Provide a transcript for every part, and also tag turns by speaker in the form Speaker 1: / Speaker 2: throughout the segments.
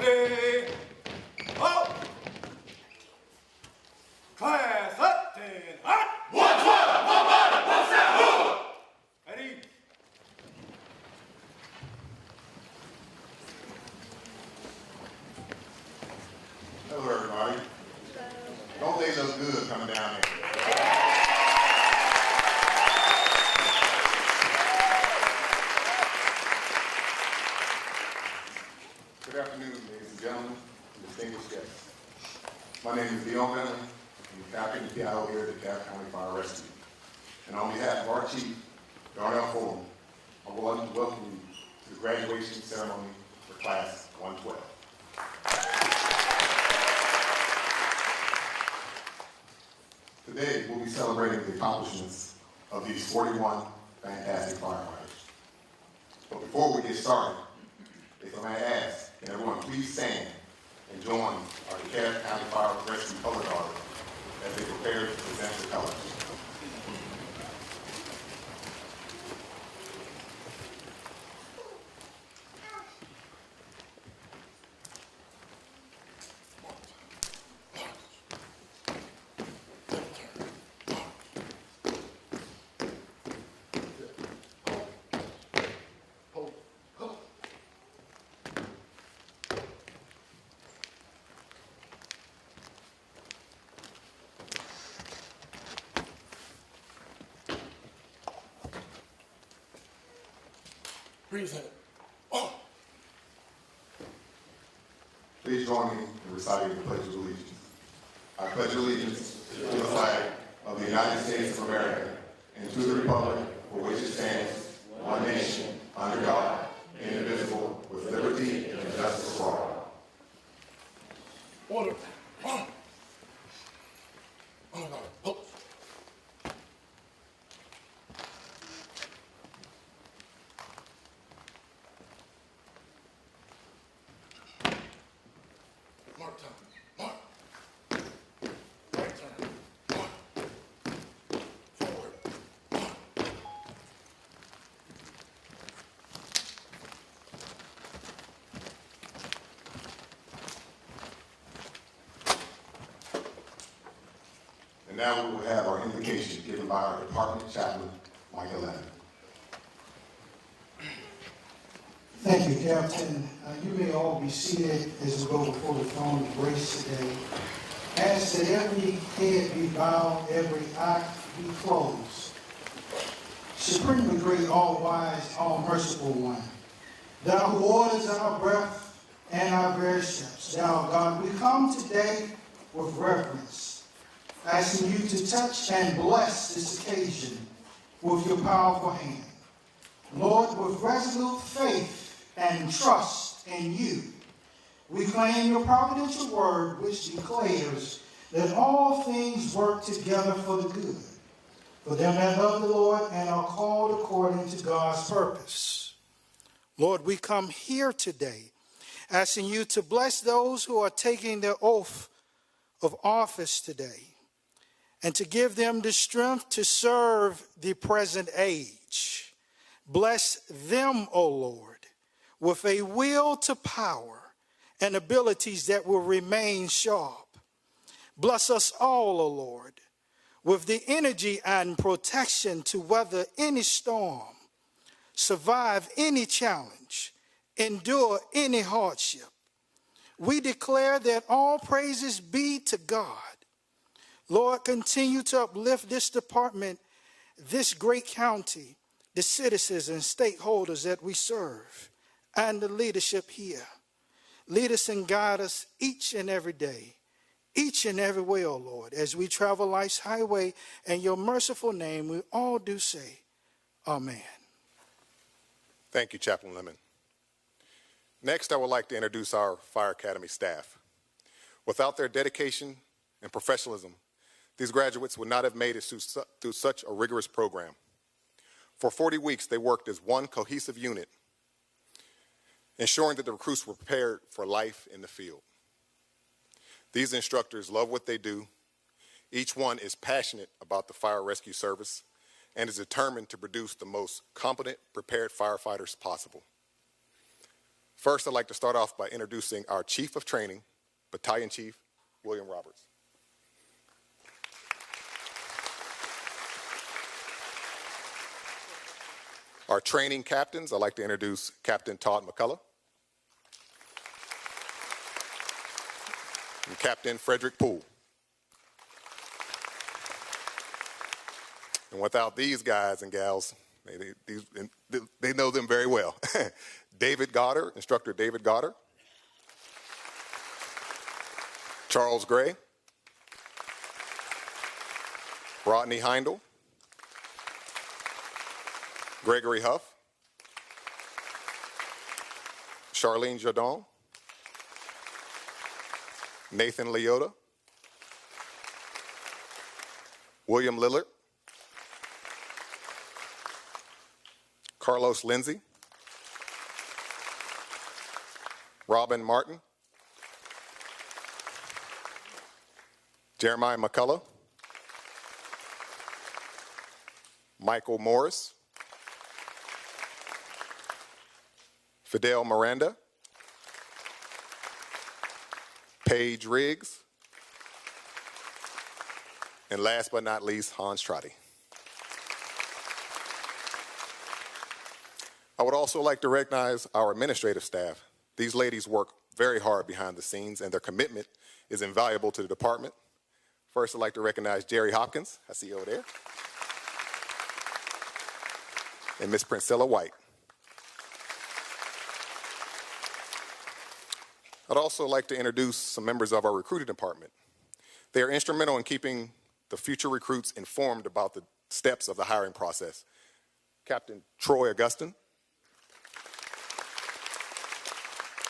Speaker 1: Ready? Up! Class up, 10, hot!
Speaker 2: 112, 1 minor, 1 sound, move!
Speaker 1: Ready?
Speaker 3: Hello, everybody. Don't they look good coming down here? Good afternoon, ladies and gentlemen, and distinguished guests. My name is Dion Bentley. I'm the captain of PIO here at DeKalb County Fire Rescue. And on behalf of our chief, Darnell Fullum, I would like to welcome you to the graduation ceremony for class 112. Today, we'll be celebrating the accomplishments of these 41 fantastic firefighters. But before we get started, if I may ask, can everyone please stand and join our DeKalb County Fire Rescue Color Guard as they prepare to present the colors.
Speaker 2: Breathe in.
Speaker 3: Please join me in reciting the Pledge of Allegiance. I pledge allegiance to the flag of the United States of America and to the republic for which it stands, one nation, under God, indivisible, with liberty and justice for all.
Speaker 2: Order. Oh, no. Oh. Mark time. Mark. Right turn. Mark. Forward. Mark.
Speaker 3: And now we will have our invocation given by our department chaplain, Micah Lemon.
Speaker 4: Thank you, Captain. You may all be seated as we go before the throne of grace today. Ask that every head be bowed, every eye be closed. Supremely great, all-wise, all-merciful one, thou who orders our breath and our very steps, thou, God, we come today with reverence, asking you to touch and bless this occasion with your powerful hand. Lord, with resolute faith and trust in you, we claim your providential word, which declares that all things work together for the good, for them that love the Lord and are called according to God's purpose. Lord, we come here today asking you to bless those who are taking their oath of office today and to give them the strength to serve the present age. Bless them, O Lord, with a will to power and abilities that will remain sharp. Bless us all, O Lord, with the energy and protection to weather any storm, survive any challenge, endure any hardship. We declare that all praises be to God. Lord, continue to uplift this department, this great county, the citizens and stakeholders that we serve, and the leadership here. Lead us and guide us each and every day, each and every way, O Lord, as we travel life's highway. In your merciful name, we all do say, Amen.
Speaker 3: Thank you, Chaplain Lemon. Next, I would like to introduce our Fire Academy staff. Without their dedication and professionalism, these graduates would not have made it through such a rigorous program. For 40 weeks, they worked as one cohesive unit, ensuring that the recruits were prepared for life in the field. These instructors love what they do. Each one is passionate about the fire rescue service and is determined to produce the most competent, prepared firefighters possible. First, I'd like to start off by introducing our Chief of Training, Battalion Chief William Roberts. Our training captains, I'd like to introduce Captain Todd McCullough and Captain Frederick Poole. And without these guys and gals, they know them very well. David Goddard, Instructor David Goddard. Charles Gray. Rodney Heindel. Gregory Huff. Charlene Jardon. Nathan Leota. William Lillard. Carlos Lindsay. Robin Martin. Jeremiah McCullough. Michael Morris. Fidel Miranda. Paige Riggs. And last but not least, Hans Trotty. I would also like to recognize our administrative staff. These ladies work very hard behind the scenes, and their commitment is invaluable to the department. First, I'd like to recognize Jerry Hopkins. I see you over there. And Miss Princella White. I'd also like to introduce some members of our recruiting department. They are instrumental in keeping the future recruits informed about the steps of the hiring process. Captain Troy Augustin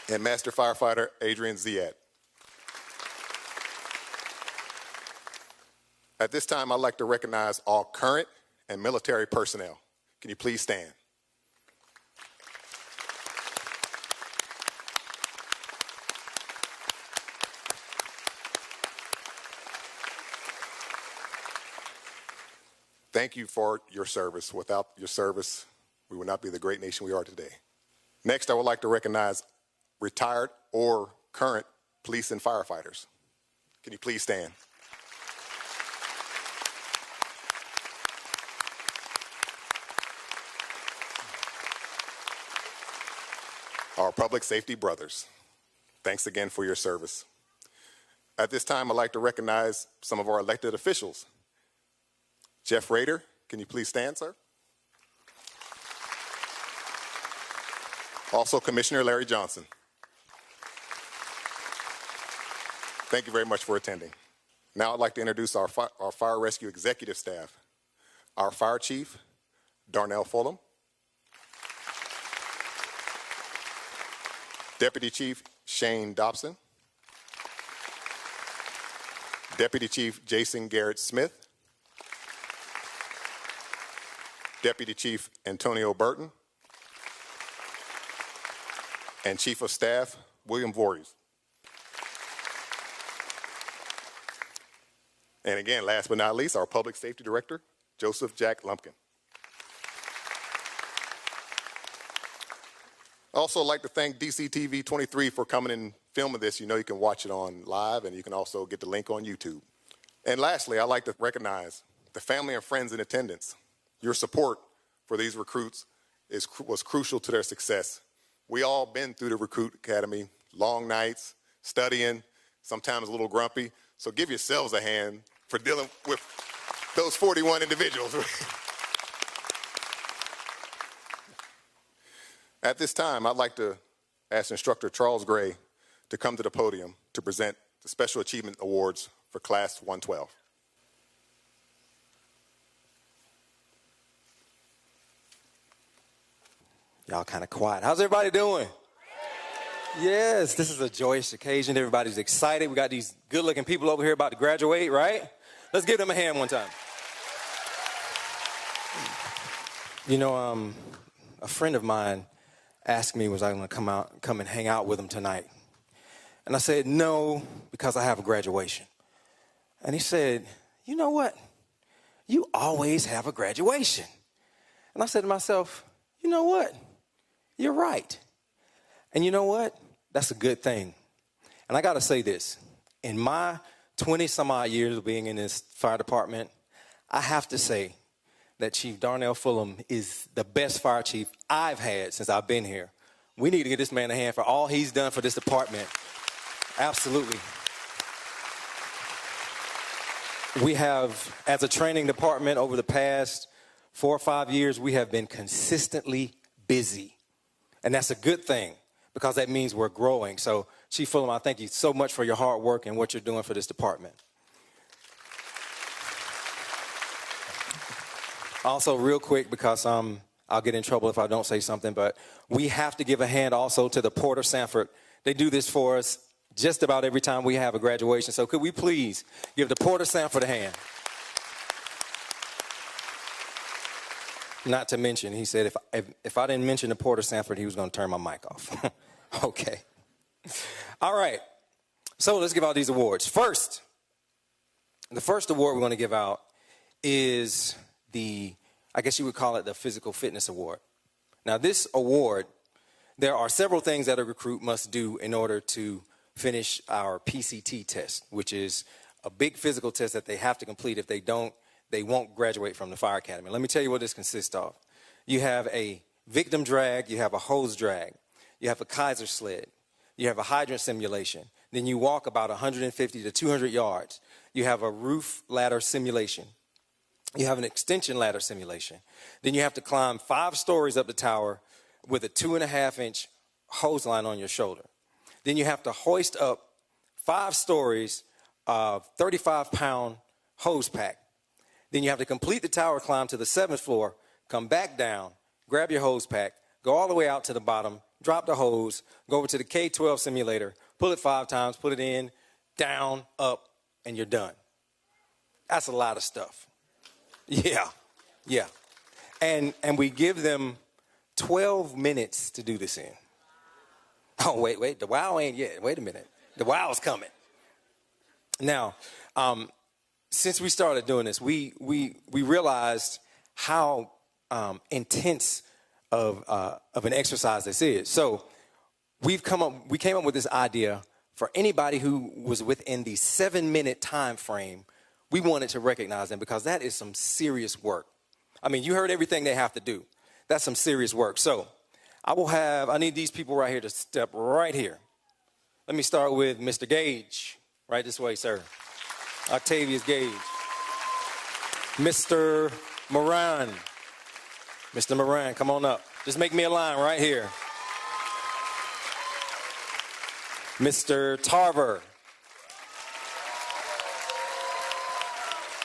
Speaker 3: and Master Firefighter Adrian Ziad. At this time, I'd like to recognize all current and military personnel. Can you please stand? Thank you for your service. Without your service, we would not be the great nation we are today. Next, I would like to recognize retired or current police and firefighters. Can you please stand? Our public safety brothers, thanks again for your service. At this time, I'd like to recognize some of our elected officials. Jeff Rader, can you please stand, sir? Also, Commissioner Larry Johnson. Thank you very much for attending. Now I'd like to introduce our fire rescue executive staff. Our fire chief, Darnell Fullum. Deputy Chief Shane Dobson. Deputy Chief Jason Garrett Smith. Deputy Chief Antonio Burton. And Chief of Staff William Voorhees. And again, last but not least, our Public Safety Director, Joseph Jack Lumpkin. I'd also like to thank DCTV 23 for coming and filming this. You know you can watch it on live, and you can also get the link on YouTube. And lastly, I'd like to recognize the family and friends in attendance. Your support for these recruits was crucial to their success. We all been through the Recruit Academy, long nights, studying, sometimes a little grumpy. So give yourselves a hand for dealing with those 41 individuals. At this time, I'd like to ask Instructor Charles Gray to come to the podium to present the Special Achievement Awards for Class 112.
Speaker 5: Y'all kind of quiet. How's everybody doing? Yes, this is a joyous occasion. Everybody's excited. We got these good-looking people over here about to graduate, right? Let's give them a hand one time. You know, a friend of mine asked me, was I going to come and hang out with him tonight? And I said, no, because I have a graduation. And he said, you know what? You always have a graduation. And I said to myself, you know what? You're right. And you know what? That's a good thing. And I got to say this. In my 20-some-odd years of being in this fire department, I have to say that Chief Darnell Fullum is the best fire chief I've had since I've been here. We need to give this man a hand for all he's done for this department. Absolutely. We have, as a training department over the past 4 or 5 years, we have been consistently busy. And that's a good thing because that means we're growing. So, Chief Fullum, I thank you so much for your hard work and what you're doing for this department. Also, real quick, because I'll get in trouble if I don't say something, but we have to give a hand also to the Port of Sanford. They do this for us just about every time we have a graduation. So could we please give the Port of Sanford a hand? Not to mention, he said if I didn't mention the Port of Sanford, he was going to turn my mic off. Okay. All right. So let's give out these awards. First, the first award we're going to give out is I guess you would call it the Physical Fitness Award. Now, this award, there are several things that a recruit must do in order to finish our PCT test, which is a big physical test that they have to complete. If they don't, they won't graduate from the fire academy. Let me tell you what this consists of. You have a victim drag, you have a hose drag, you have a Kaiser sled, you have a hydrant simulation, then you walk about 150 to 200 yards. You have a roof ladder simulation. You have an extension ladder simulation. Then you have to climb 5 stories up the tower with a 2.5-inch hose line on your shoulder. Then you have to hoist up 5 stories of 35-pound hose pack. Then you have to complete the tower climb to the 7th floor, come back down, grab your hose pack, go all the way out to the bottom, drop the hose, go over to the K-12 simulator, pull it 5 times, put it in, down, up, and you're done. That's a lot of stuff. Yeah. And we give them 12 minutes to do this in. Oh, wait, the wow ain't yet. Wait a minute. The wow's coming. Now, since we started doing this, we realized how intense of an exercise this is. So we came up with this idea for anybody who was within the 7-minute time frame. We wanted to recognize them because that is some serious work. I mean, you heard everything they have to do. That's some serious work. So I need these people right here to step right here. Let me start with Mr. Gage. Right this way, sir. Octavius Gage. Mr. Moran. Mr. Moran, come on up. Just make me a line right here. Mr. Tarver.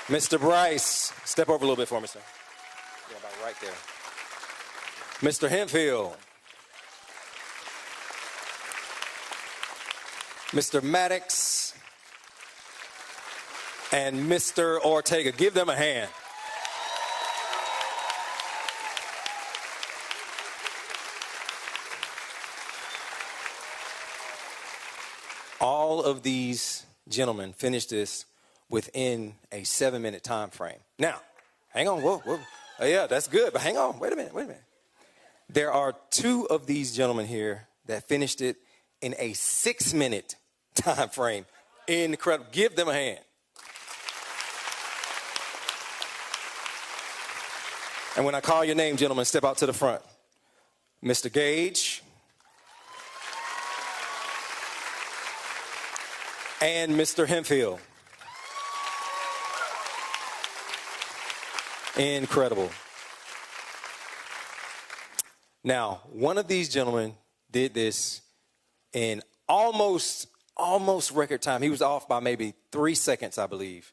Speaker 5: Mr. Bryce, step over a little bit for me, sir. Yeah, about right there. Mr. Hemphill. Mr. Maddox. And Mr. Ortega. Give them a hand. All of these gentlemen finished this within a 7-minute time frame. Now, hang on. Whoa. Yeah, that's good, but hang on. Wait a minute. There are 2 of these gentlemen here that finished it in a 6-minute time frame. Incredible. Give them a hand. And when I call your name, gentlemen, step out to the front. Mr. Gage. And Mr. Hemphill. Incredible. Now, one of these gentlemen did this in almost record time. He was off by maybe 3 seconds, I believe.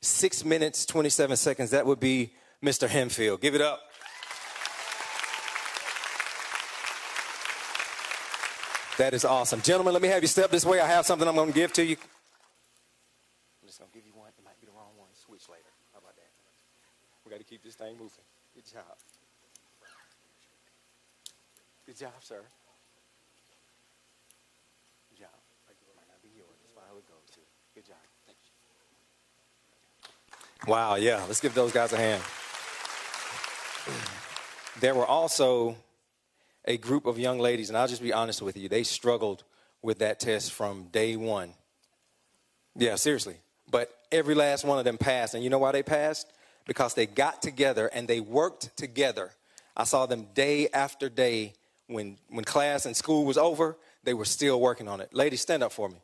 Speaker 5: 6 minutes, 27 seconds. That would be Mr. Hemphill. Give it up. That is awesome. Gentlemen, let me have you step this way. I have something I'm going to give to you. I'm just going to give you one. It might be the wrong one. Switch later. How about that? We got to keep this thing moving. Good job. Good job, sir. Good job. It might not be yours. That's how it goes, too. Good job. Thank you. Wow, yeah. Let's give those guys a hand. There were also a group of young ladies, and I'll just be honest with you, they struggled with that test from day one. Yeah, seriously. But every last one of them passed. And you know why they passed? Because they got together and they worked together. I saw them day after day. When class and school was over, they were still working on it. Ladies, stand up for me.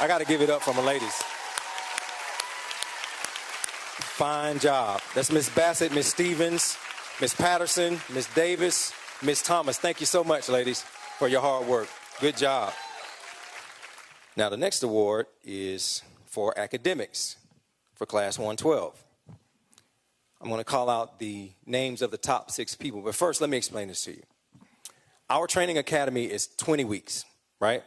Speaker 5: I got to give it up for my ladies. Fine job. That's Miss Bassett, Miss Stevens, Miss Patterson, Miss Davis, Miss Thomas. Thank you so much, ladies, for your hard work. Good job. Now, the next award is for academics for Class 112. I'm going to call out the names of the top 6 people. But first, let me explain this to you. Our training academy is 20 weeks, right?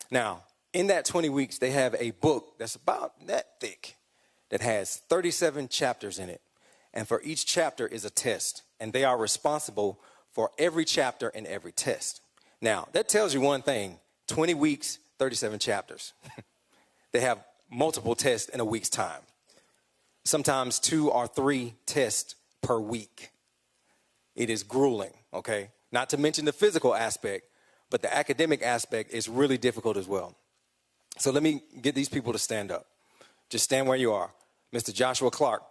Speaker 5: Now, in that 20 weeks, they have a book that's about that thick that has 37 chapters in it. And for each chapter is a test. And they are responsible for every chapter and every test. Now, that tells you one thing. 20 weeks, 37 chapters. They have multiple tests in a week's time. Sometimes 2 or 3 tests per week. It is grueling, okay? Not to mention the physical aspect, but the academic aspect is really difficult as well. So let me get these people to stand up. Just stand where you are. Mr. Joshua Clark.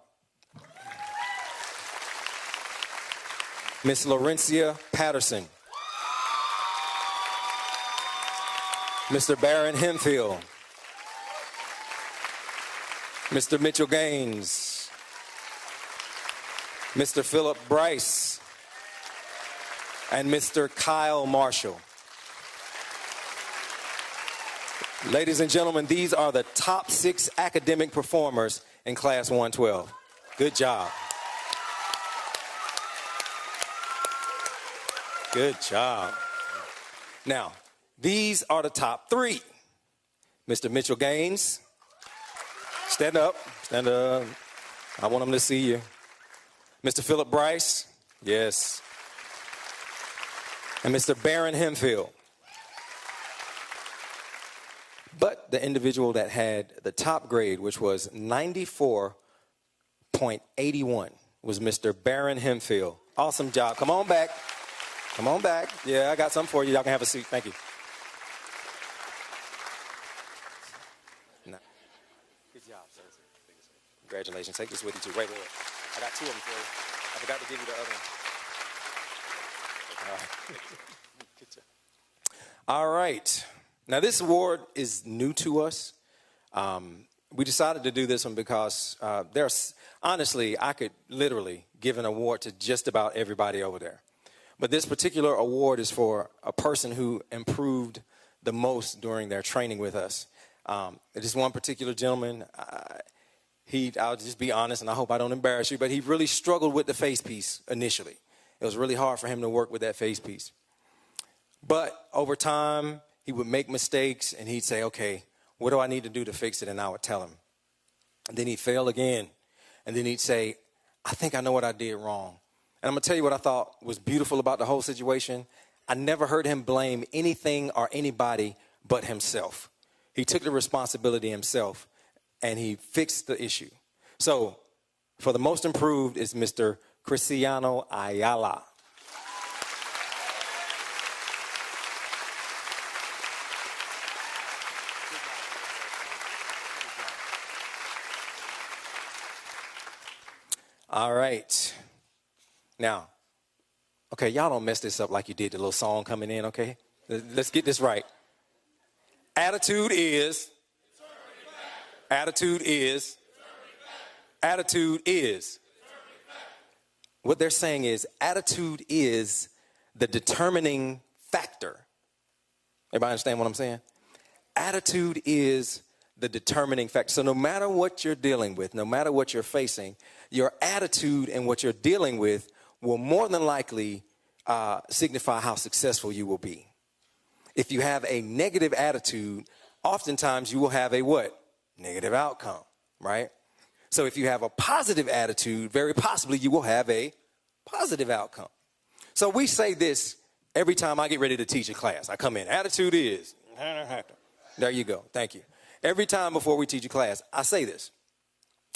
Speaker 5: Miss Laurencia Patterson. Mr. Barron Hemfield. Mr. Mitchell Gaines. Mr. Philip Bryce. And Mr. Kyle Marshall. Ladies and gentlemen, these are the top 6 academic performers in Class 112. Good job. Good job. Now, these are the top 3. Mr. Mitchell Gaines. Stand up. Stand up. I want them to see you. Mr. Philip Bryce. Yes. And Mr. Barron Hemfield. But the individual that had the top grade, which was 94.81, was Mr. Barron Hemfield. Awesome job. Come on back. Come on back. Yeah, I got something for you. Y'all can have a seat. Thank you. No. Good job, sir. Congratulations. Take this with you, too. Right there. I got 2 of them for you. I forgot to give you the other one. All right. Good job. All right. Now, this award is new to us. We decided to do this one because honestly, I could literally give an award to just about everybody over there. But this particular award is for a person who improved the most during their training with us. It is one particular gentleman. I'll just be honest, and I hope I don't embarrass you, but he really struggled with the face piece initially. It was really hard for him to work with that face piece. But over time, he would make mistakes, and he'd say, okay, what do I need to do to fix it? And I would tell him. And then he'd fail again. And then he'd say, I think I know what I did wrong. And I'm going to tell you what I thought was beautiful about the whole situation. I never heard him blame anything or anybody but himself. He took the responsibility himself, and he fixed the issue. So for the most improved is Mr. Cristiano Ayala. All right. Now, okay, y'all don't mess this up like you did the little song coming in, okay? Let's get this right. Attitude is. Attitude is. Attitude is. What they're saying is attitude is the determining factor. Everybody understand what I'm saying? Attitude is the determining factor. So no matter what you're dealing with, no matter what you're facing, your attitude and what you're dealing with will more than likely signify how successful you will be. If you have a negative attitude, oftentimes you will have a what? Negative outcome, right? So if you have a positive attitude, very possibly you will have a positive outcome. So we say this every time I get ready to teach a class. I come in, attitude is. There you go. Thank you. Every time before we teach a class, I say this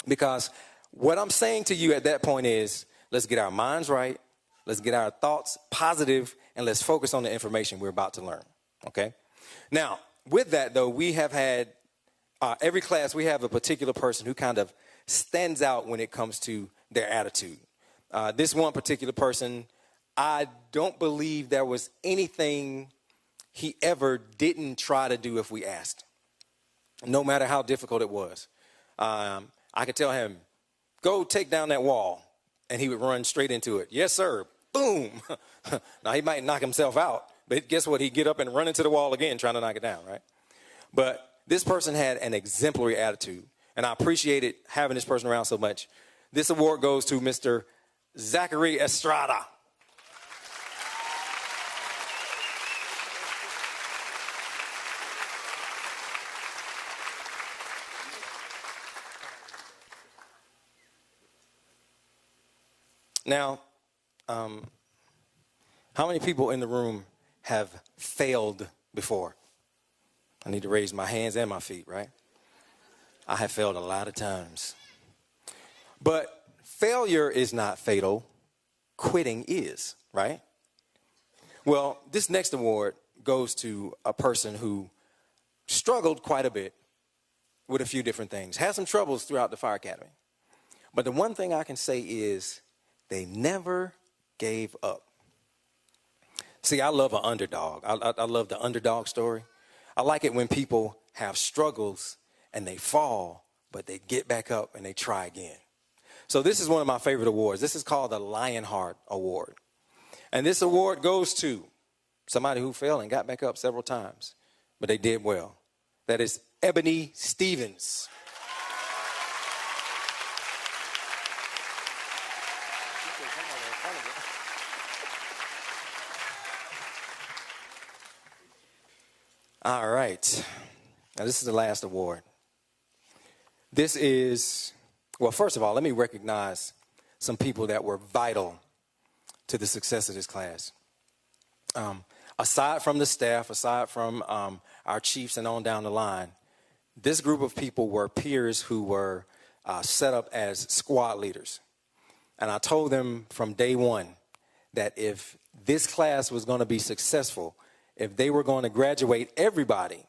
Speaker 5: because what I'm saying to you at that point is, let's get our minds right, Let's get our thoughts positive, and let's focus on the information we're about to learn, okay? Now, with that, though, we have had, every class, we have a particular person who kind of stands out when it comes to their attitude. This one particular person, I don't believe there was anything he ever didn't try to do if we asked, no matter how difficult it was. I could tell him, go take down that wall, and he would run straight into it. Yes, sir. Boom. Now, he might knock himself out, but guess what? He'd get up and run into the wall again trying to knock it down, right? But this person had an exemplary attitude, and I appreciated having this person around so much. This award goes to Mr. Zachary Estrada. Now, how many people in the room have failed before? I need to raise my hands and my feet, right? I have failed a lot of times. But failure is not fatal. Quitting is, right? Well, this next award goes to a person who struggled quite a bit with a few different things, had some troubles throughout the fire academy. But the one thing I can say is they never gave up. See, I love an underdog. I love the underdog story. I like it when people have struggles and they fall, but they get back up and they try again. So this is one of my favorite awards. This is called the Lionheart Award. And this award goes to somebody who fell and got back up several times, but they did well. That is Ebony Stevens. All right. Now, this is the last award. This is, well, first of all, let me recognize some people that were vital to the success of this class. Aside from the staff, aside from our chiefs and on down the line, this group of people were peers who were set up as squad leaders. And I told them from day one that if this class was going to be successful, if they were going to graduate everybody,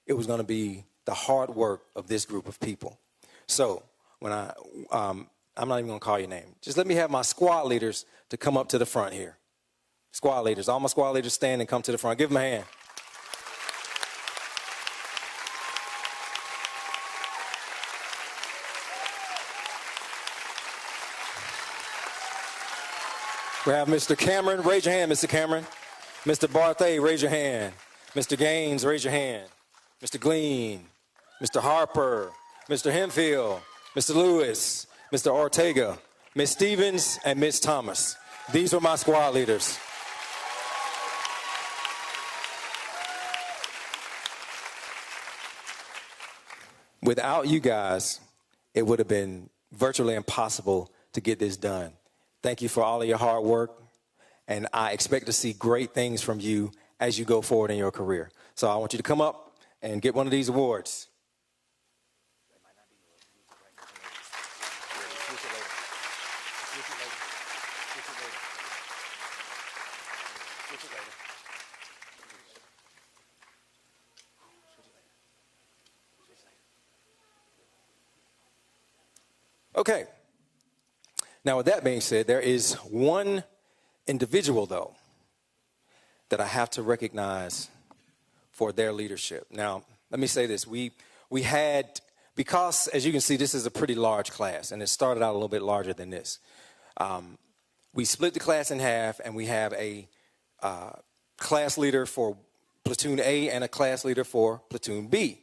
Speaker 5: it was going to be the hard work of this group of people. So when I'm not even going to call your name. Just let me have my squad leaders to come up to the front here. Squad leaders, all my squad leaders stand and come to the front. Give them a hand. We have Mr. Cameron. Raise your hand, Mr. Cameron. Mr. Barthe, raise your hand. Mr. Gaines, raise your hand. Mr. Glean, Mr. Harper, Mr. Hemphill, Mr. Lewis, Mr. Ortega, Ms. Stevens, and Ms. Thomas. These were my squad leaders. Without you guys, it would have been virtually impossible to get this done. Thank you for all of your hard work, and I expect to see great things from you as you go forward in your career. So I want you to come up and get one of these awards. Okay. Now, with that being said, there is one individual, though, that I have to recognize for their leadership. Now, let me say this. We had, because, as you can see, this is a pretty large class, and it started out a little bit larger than this. We split the class in half, and we have a class leader for Platoon A and a class leader for Platoon B.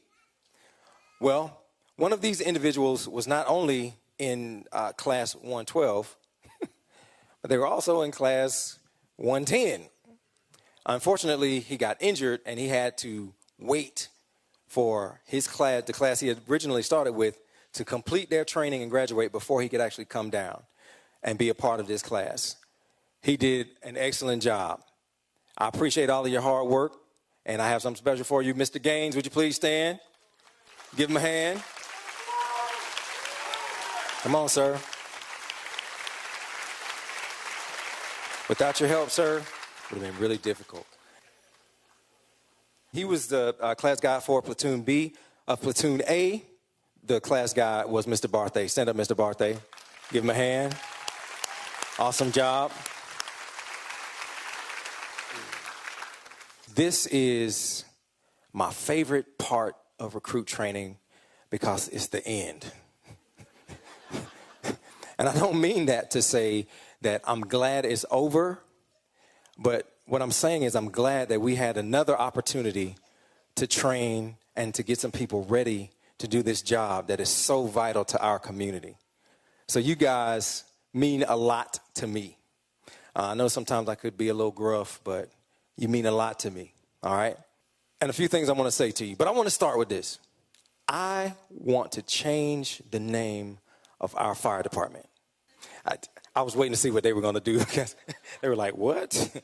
Speaker 5: Well, one of these individuals was not only in class 112, but they were also in class 110. Unfortunately, he got injured and he had to wait for his class, the class he had originally started with, to complete their training and graduate before he could actually come down and be a part of this class. He did an excellent job. I appreciate all of your hard work, and I have something special for you. Mr. Gaines, would you please stand? Give him a hand. Come on, sir. Without your help, sir, it would have been really difficult. He was the class guide for Platoon B. Of Platoon A, the class guide was Mr. Barthe. Stand up, Mr. Barthe. Give him a hand. Awesome job. This is my favorite part of recruit training because it's the end. And I don't mean that to say that I'm glad it's over, but what I'm saying is I'm glad that we had another opportunity to train and to get some people ready to do this job that is so vital to our community. So you guys mean a lot to me. I know sometimes I could be a little gruff, but you mean a lot to me, all right? And a few things I want to say to you, but I want to start with this. I want to change the name of our fire department. I was waiting to see what they were going to do because they were like, what?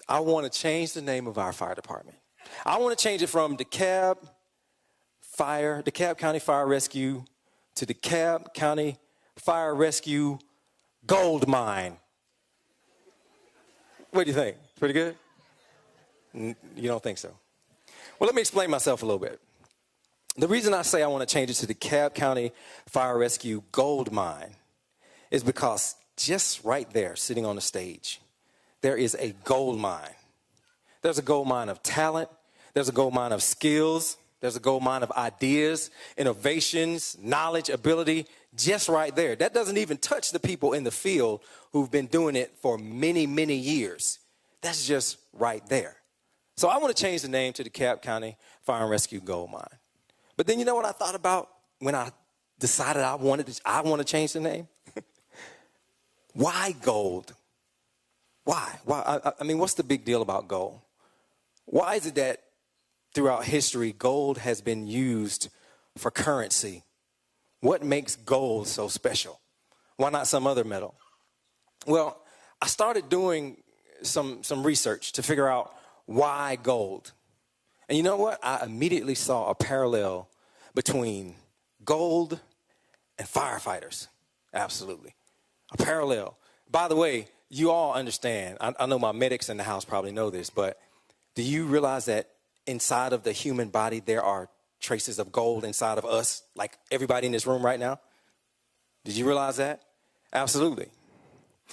Speaker 5: I want to change the name of our fire department. I want to change it from DeKalb County Fire Rescue to DeKalb County Fire Rescue Gold Mine. What do you think? Pretty good? You don't think so? Well, let me explain myself a little bit. The reason I say I want to change it to DeKalb County Fire Rescue Gold Mine is because just right there, sitting on the stage, there is a gold mine. There's a gold mine of talent. There's a gold mine of skills. There's a gold mine of ideas, innovations, knowledge, ability, just right there. That doesn't even touch the people in the field who've been doing it for many, many years. That's just right there. So I want to change the name to DeKalb County Fire and Rescue Gold Mine. But then you know what I thought about when I decided I want to change the name? Why gold? Why? I mean, what's the big deal about gold? Why is it that throughout history, gold has been used for currency? What makes gold so special? Why not some other metal? Well, I started doing some research to figure out why gold. And you know what? I immediately saw a parallel between gold and firefighters. Absolutely. A parallel. By the way, you all understand, I know my medics in the house probably know this, but do you realize that inside of the human body, there are traces of gold inside of us, like everybody in this room right now? Did you realize that? Absolutely.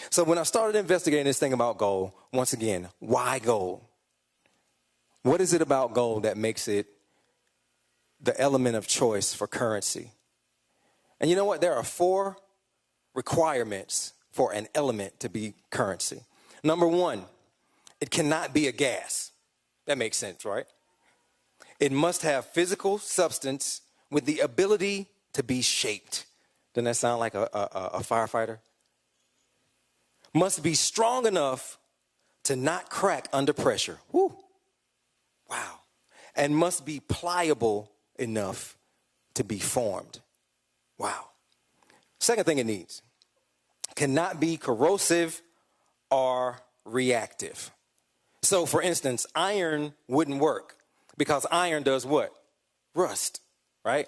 Speaker 5: So when I started investigating this thing about gold, once again, why gold? What is it about gold that makes it the element of choice for currency? And you know what? There are 4 requirements for an element to be currency. Number 1, it cannot be a gas. That makes sense, right? It must have physical substance with the ability to be shaped. Doesn't that sound like a firefighter? Must be strong enough to not crack under pressure. Woo. Wow. And must be pliable enough to be formed. Wow. Second thing it needs, cannot be corrosive or reactive. So, for instance, iron wouldn't work because iron does what? Rust, right?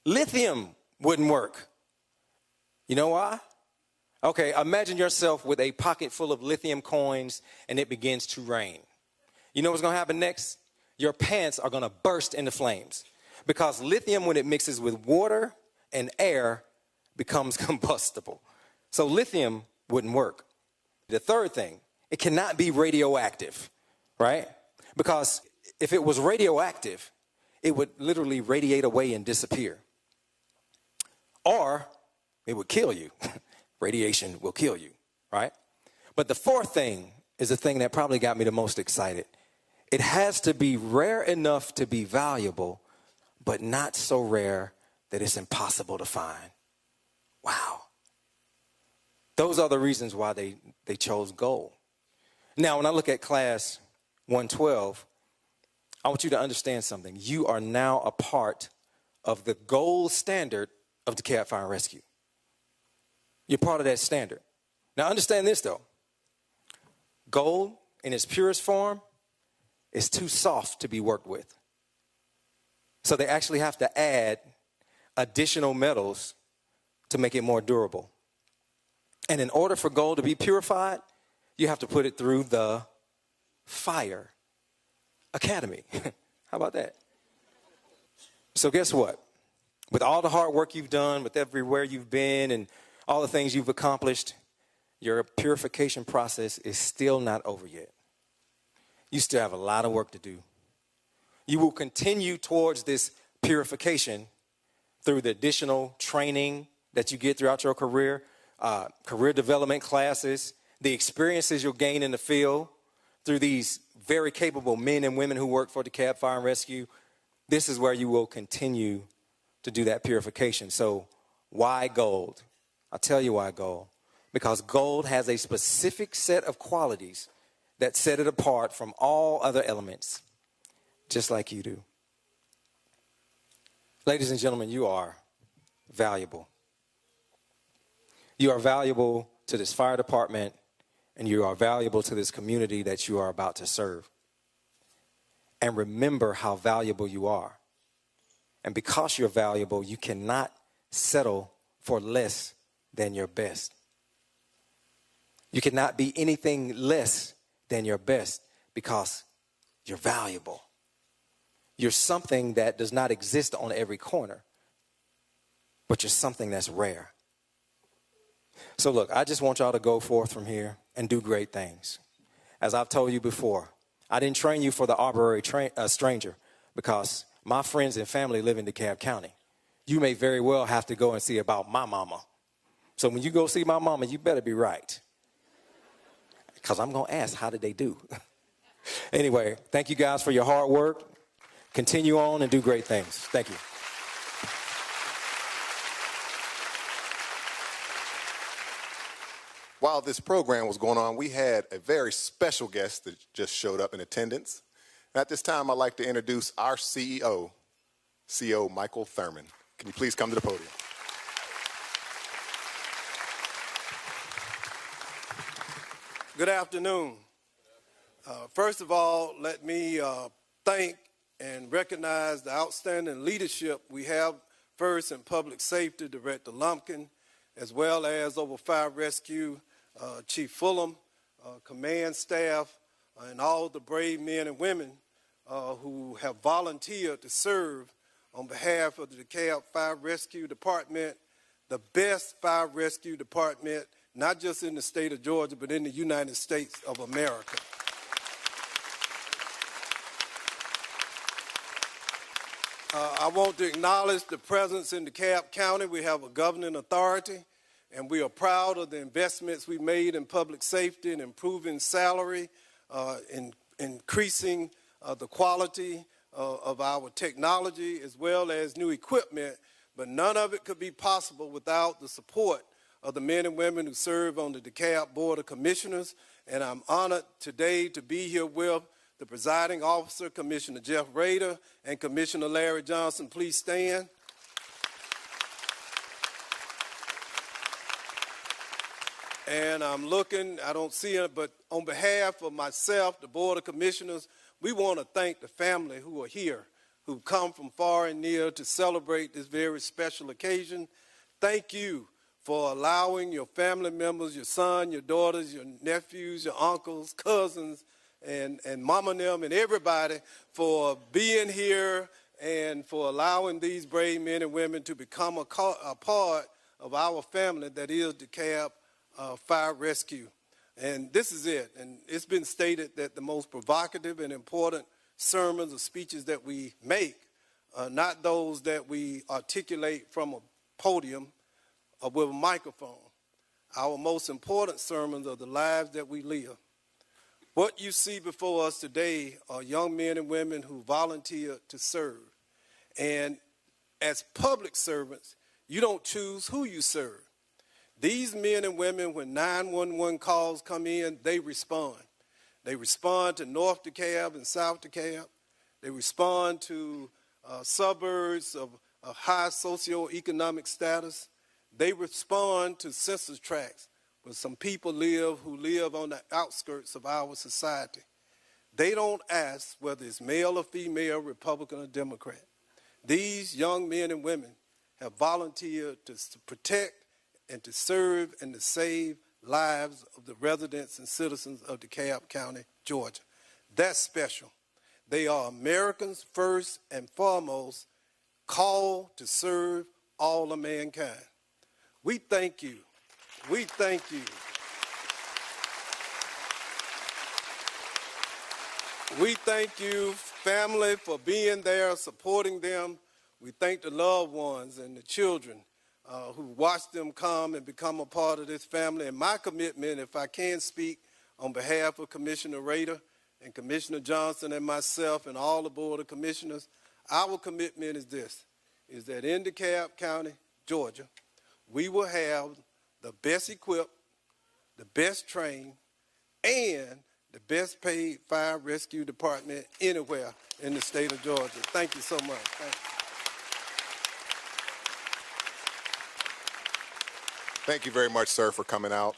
Speaker 5: Lithium wouldn't work. You know why? Okay, imagine yourself with a pocket full of lithium coins and it begins to rain. You know what's going to happen next? Your pants are going to burst into flames because lithium, when it mixes with water and air, becomes combustible. So lithium wouldn't work. The third thing, it cannot be radioactive, right? Because if it was radioactive, it would literally radiate away and disappear. Or it would kill you. Radiation will kill you, right? But the fourth thing is the thing that probably got me the most excited. It has to be rare enough to be valuable, but not so rare that it's impossible to find. Wow. Those are the reasons why they chose gold. Now, when I look at class 112, I want you to understand something. You are now a part of the gold standard of DeKalb Fire and Rescue. You're part of that standard. Now, understand this, though. Gold, in its purest form, is too soft to be worked with. So they actually have to add additional metals to make it more durable. And in order for gold to be purified, you have to put it through the fire academy. How about that? So guess what? With all the hard work you've done, with everywhere you've been and all the things you've accomplished, your purification process is still not over yet. You still have a lot of work to do. You will continue towards this purification through the additional training that you get throughout your career, career development classes, the experiences you'll gain in the field through these very capable men and women who work for DeKalb Fire and Rescue. This is where you will continue to do that purification. So why gold? I'll tell you why gold. Because gold has a specific set of qualities that set it apart from all other elements, just like you do. Ladies and gentlemen, you are valuable. You are valuable to this fire department, and you are valuable to this community that you are about to serve. And remember how valuable you are. And because you're valuable, you cannot settle for less than your best. You cannot be anything less than your best because you're valuable. You're something that does not exist on every corner, but you're something that's rare. So look, I just want y'all to go forth from here and do great things. As I've told you before, I didn't train you for the arbitrary stranger because my friends and family live in DeKalb County. You may very well have to go and see about my mama. So when you go see my mama, you better be right. Because I'm going to ask, how did they do? Anyway, thank you guys for your hard work. Continue on and do great things. Thank you.
Speaker 3: While this program was going on, we had a very special guest that just showed up in attendance. And at this time, I'd like to introduce our CEO, Michael Thurmond. Can you please come to the podium?
Speaker 6: Good afternoon. First of all, let me thank and recognize the outstanding leadership we have first in Public Safety, Director Lumpkin, as well as over Fire Rescue, Chief Fullum, command staff, and all the brave men and women who have volunteered to serve on behalf of the DeKalb Fire Rescue Department, the best fire rescue department, not just in the state of Georgia, but in the United States of America. I want to acknowledge the presence in DeKalb County. We have a governing authority, and we are proud of the investments we made in public safety and improving salary, increasing the quality of our technology, as well as new equipment. But none of it could be possible without the support of the men and women who serve on the DeKalb Board of Commissioners. And I'm honored today to be here with the presiding officer, Commissioner Jeff Rader, and Commissioner Larry Johnson. Please stand. And I'm looking, I don't see it, but on behalf of myself, the Board of Commissioners, we want to thank the family who are here, who've come from far and near to celebrate this very special occasion. Thank you for allowing your family members, your son, your daughters, your nephews, your uncles, cousins, and mama and them and everybody for being here and for allowing these brave men and women to become a part of our family that is DeKalb Fire Rescue. And this is it. And it's been stated that the most provocative and important sermons or speeches that we make are not those that we articulate from a podium or with a microphone. Our most important sermons are the lives that we live. What you see before us today are young men and women who volunteer to serve. And as public servants, you don't choose who you serve. These men and women, when 911 calls come in, they respond. They respond to North DeKalb and South DeKalb. They respond to suburbs of high socioeconomic status. They respond to census tracts where some people live who live on the outskirts of our society. They don't ask whether it's male or female, Republican or Democrat. These young men and women have volunteered to protect and to serve and to save lives of the residents and citizens of DeKalb County, Georgia. That's special. They are Americans first and foremost, called to serve all of mankind. We thank you. We thank you. We thank you, family, for being there, supporting them. We thank the loved ones and the children who watched them come and become a part of this family. And my commitment, if I can speak on behalf of Commissioner Rader and Commissioner Johnson and myself and all the Board of Commissioners, our commitment is this, is that in DeKalb County, Georgia, we will have the best equipped, the best trained, and the best paid fire rescue department anywhere in the state of Georgia. Thank you so much. Thank you.
Speaker 3: Thank you very much, sir, for coming out.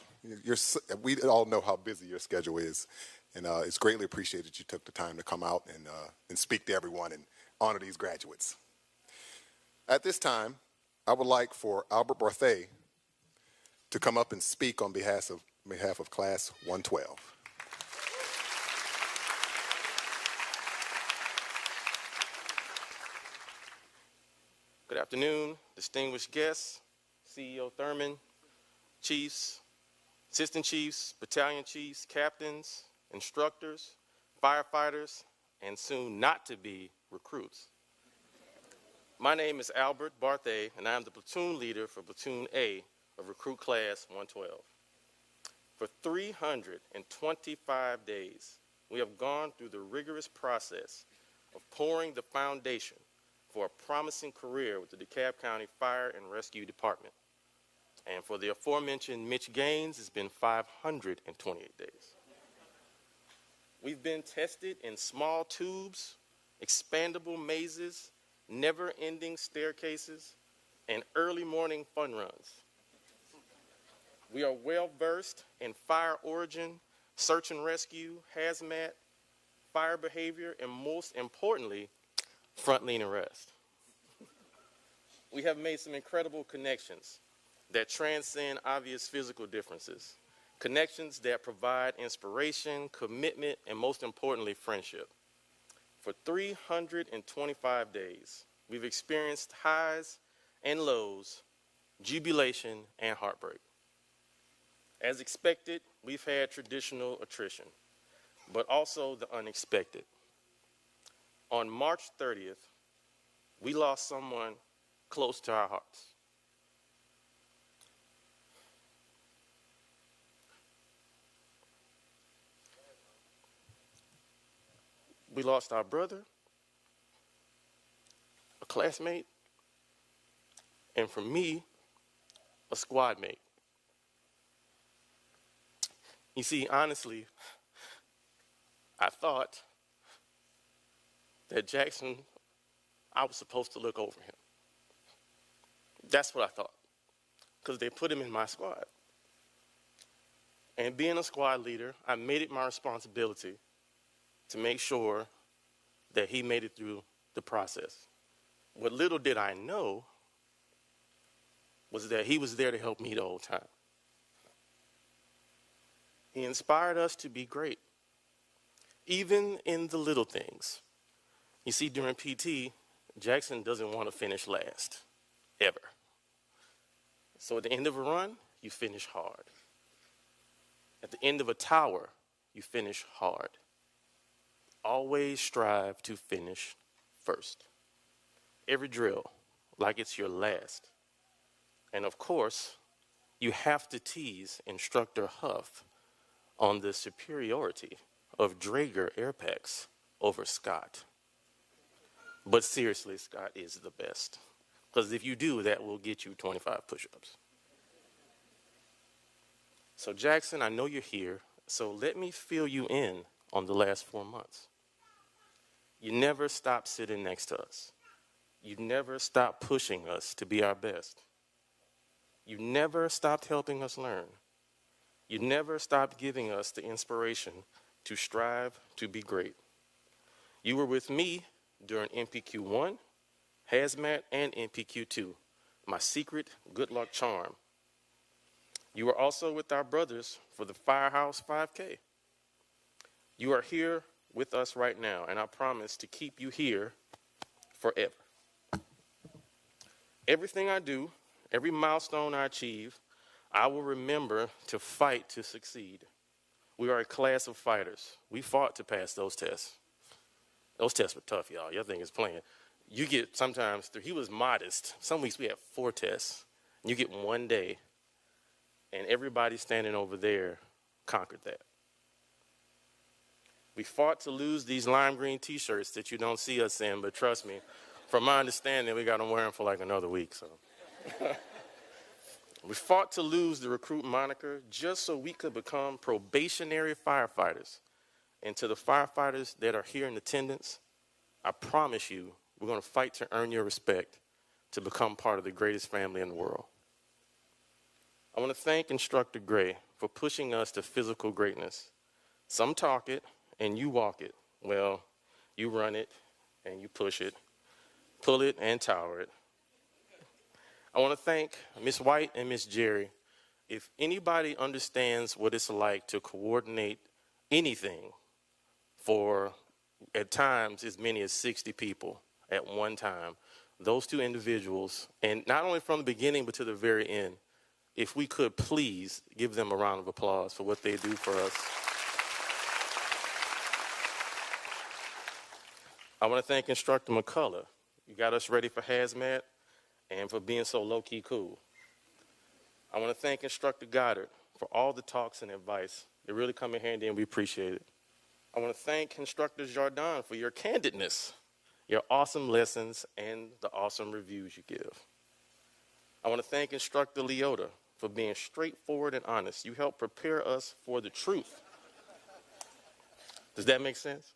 Speaker 3: We all know how busy your schedule is, and it's greatly appreciated you took the time to come out and speak to everyone and honor these graduates. At this time, I would like for Albert Barthe to come up and speak on behalf of Class 112.
Speaker 7: Good afternoon, distinguished guests, CEO Thurmond, chiefs, assistant chiefs, battalion chiefs, captains, instructors, firefighters, and soon not to be recruits. My name is Albert Barthe, and I am the platoon leader for Platoon A of Recruit Class 112. For 325 days, we have gone through the rigorous process of pouring the foundation for a promising career with the DeKalb County Fire and Rescue Department. And for the aforementioned Mitch Gaines, it's been 528 days. We've been tested in small tubes, expandable mazes, never-ending staircases, and early morning fun runs. We are well-versed in fire origin, search and rescue, hazmat, fire behavior, and most importantly, front lean arrest. We have made some incredible connections that transcend obvious physical differences, connections that provide inspiration, commitment, and most importantly, friendship. For 325 days, we've experienced highs and lows, jubilation and heartbreak. As expected, we've had traditional attrition, but also the unexpected. On March 30th, we lost someone close to our hearts. We lost our brother, a classmate, and for me, a squad mate. You see, honestly, I thought that Jackson, I was supposed to look over him. That's what I thought, because they put him in my squad. And being a squad leader, I made it my responsibility to make sure that he made it through the process. What little did I know was that he was there to help me the whole time. He inspired us to be great, even in the little things. You see, during PT, Jackson doesn't want to finish last, ever. So at the end of a run, you finish hard. At the end of a tower, you finish hard. Always strive to finish first. Every drill, like it's your last. And of course, you have to tease Instructor Huff on the superiority of Draeger air packs over Scott. But seriously, Scott is the best. Because if you do, that will get you 25 push-ups. So Jackson, I know you're here, so let me fill you in on the last 4 months. You never stopped sitting next to us. You never stopped pushing us to be our best. You never stopped helping us learn. You never stopped giving us the inspiration to strive to be great. You were with me during NPQ 1, Hazmat, and NPQ 2, my secret good luck charm. You are also with our brothers for the Firehouse 5K. You are here with us right now, and I promise to keep you here forever. Everything I do, every milestone I achieve, I will remember to fight to succeed. We are a class of fighters. We fought to pass those tests. Those tests were tough, y'all. Y'all think it's playing. You get sometimes, he was modest. Some weeks we had 4 tests. You get 1 day, and everybody standing over there conquered that. We fought to lose these lime green T-shirts that you don't see us in, but trust me, from my understanding, we got them wearing for like another week. So, we fought to lose the recruit moniker just so we could become probationary firefighters. And to the firefighters that are here in attendance, I promise you, we're going to fight to earn your respect to become part of the greatest family in the world. I want to thank Instructor Gray for pushing us to physical greatness. Some talk it and you walk it. Well, you run it and you push it, pull it and tower it. I want to thank Ms. White and Ms. Jerry. If anybody understands what it's like to coordinate anything for, at times, as many as 60 people at one time, those 2 individuals, and not only from the beginning but to the very end, if we could please give them a round of applause for what they do for us. I want to thank Instructor McCullough. You got us ready for hazmat and for being so low-key cool. I want to thank Instructor Goddard for all the talks and advice. They really come in handy and we appreciate it. I want to thank Instructor Jardin for your candidness, your awesome lessons, and the awesome reviews you give. I want to thank Instructor Leota for being straightforward and honest. You help prepare us for the truth. Does that make sense?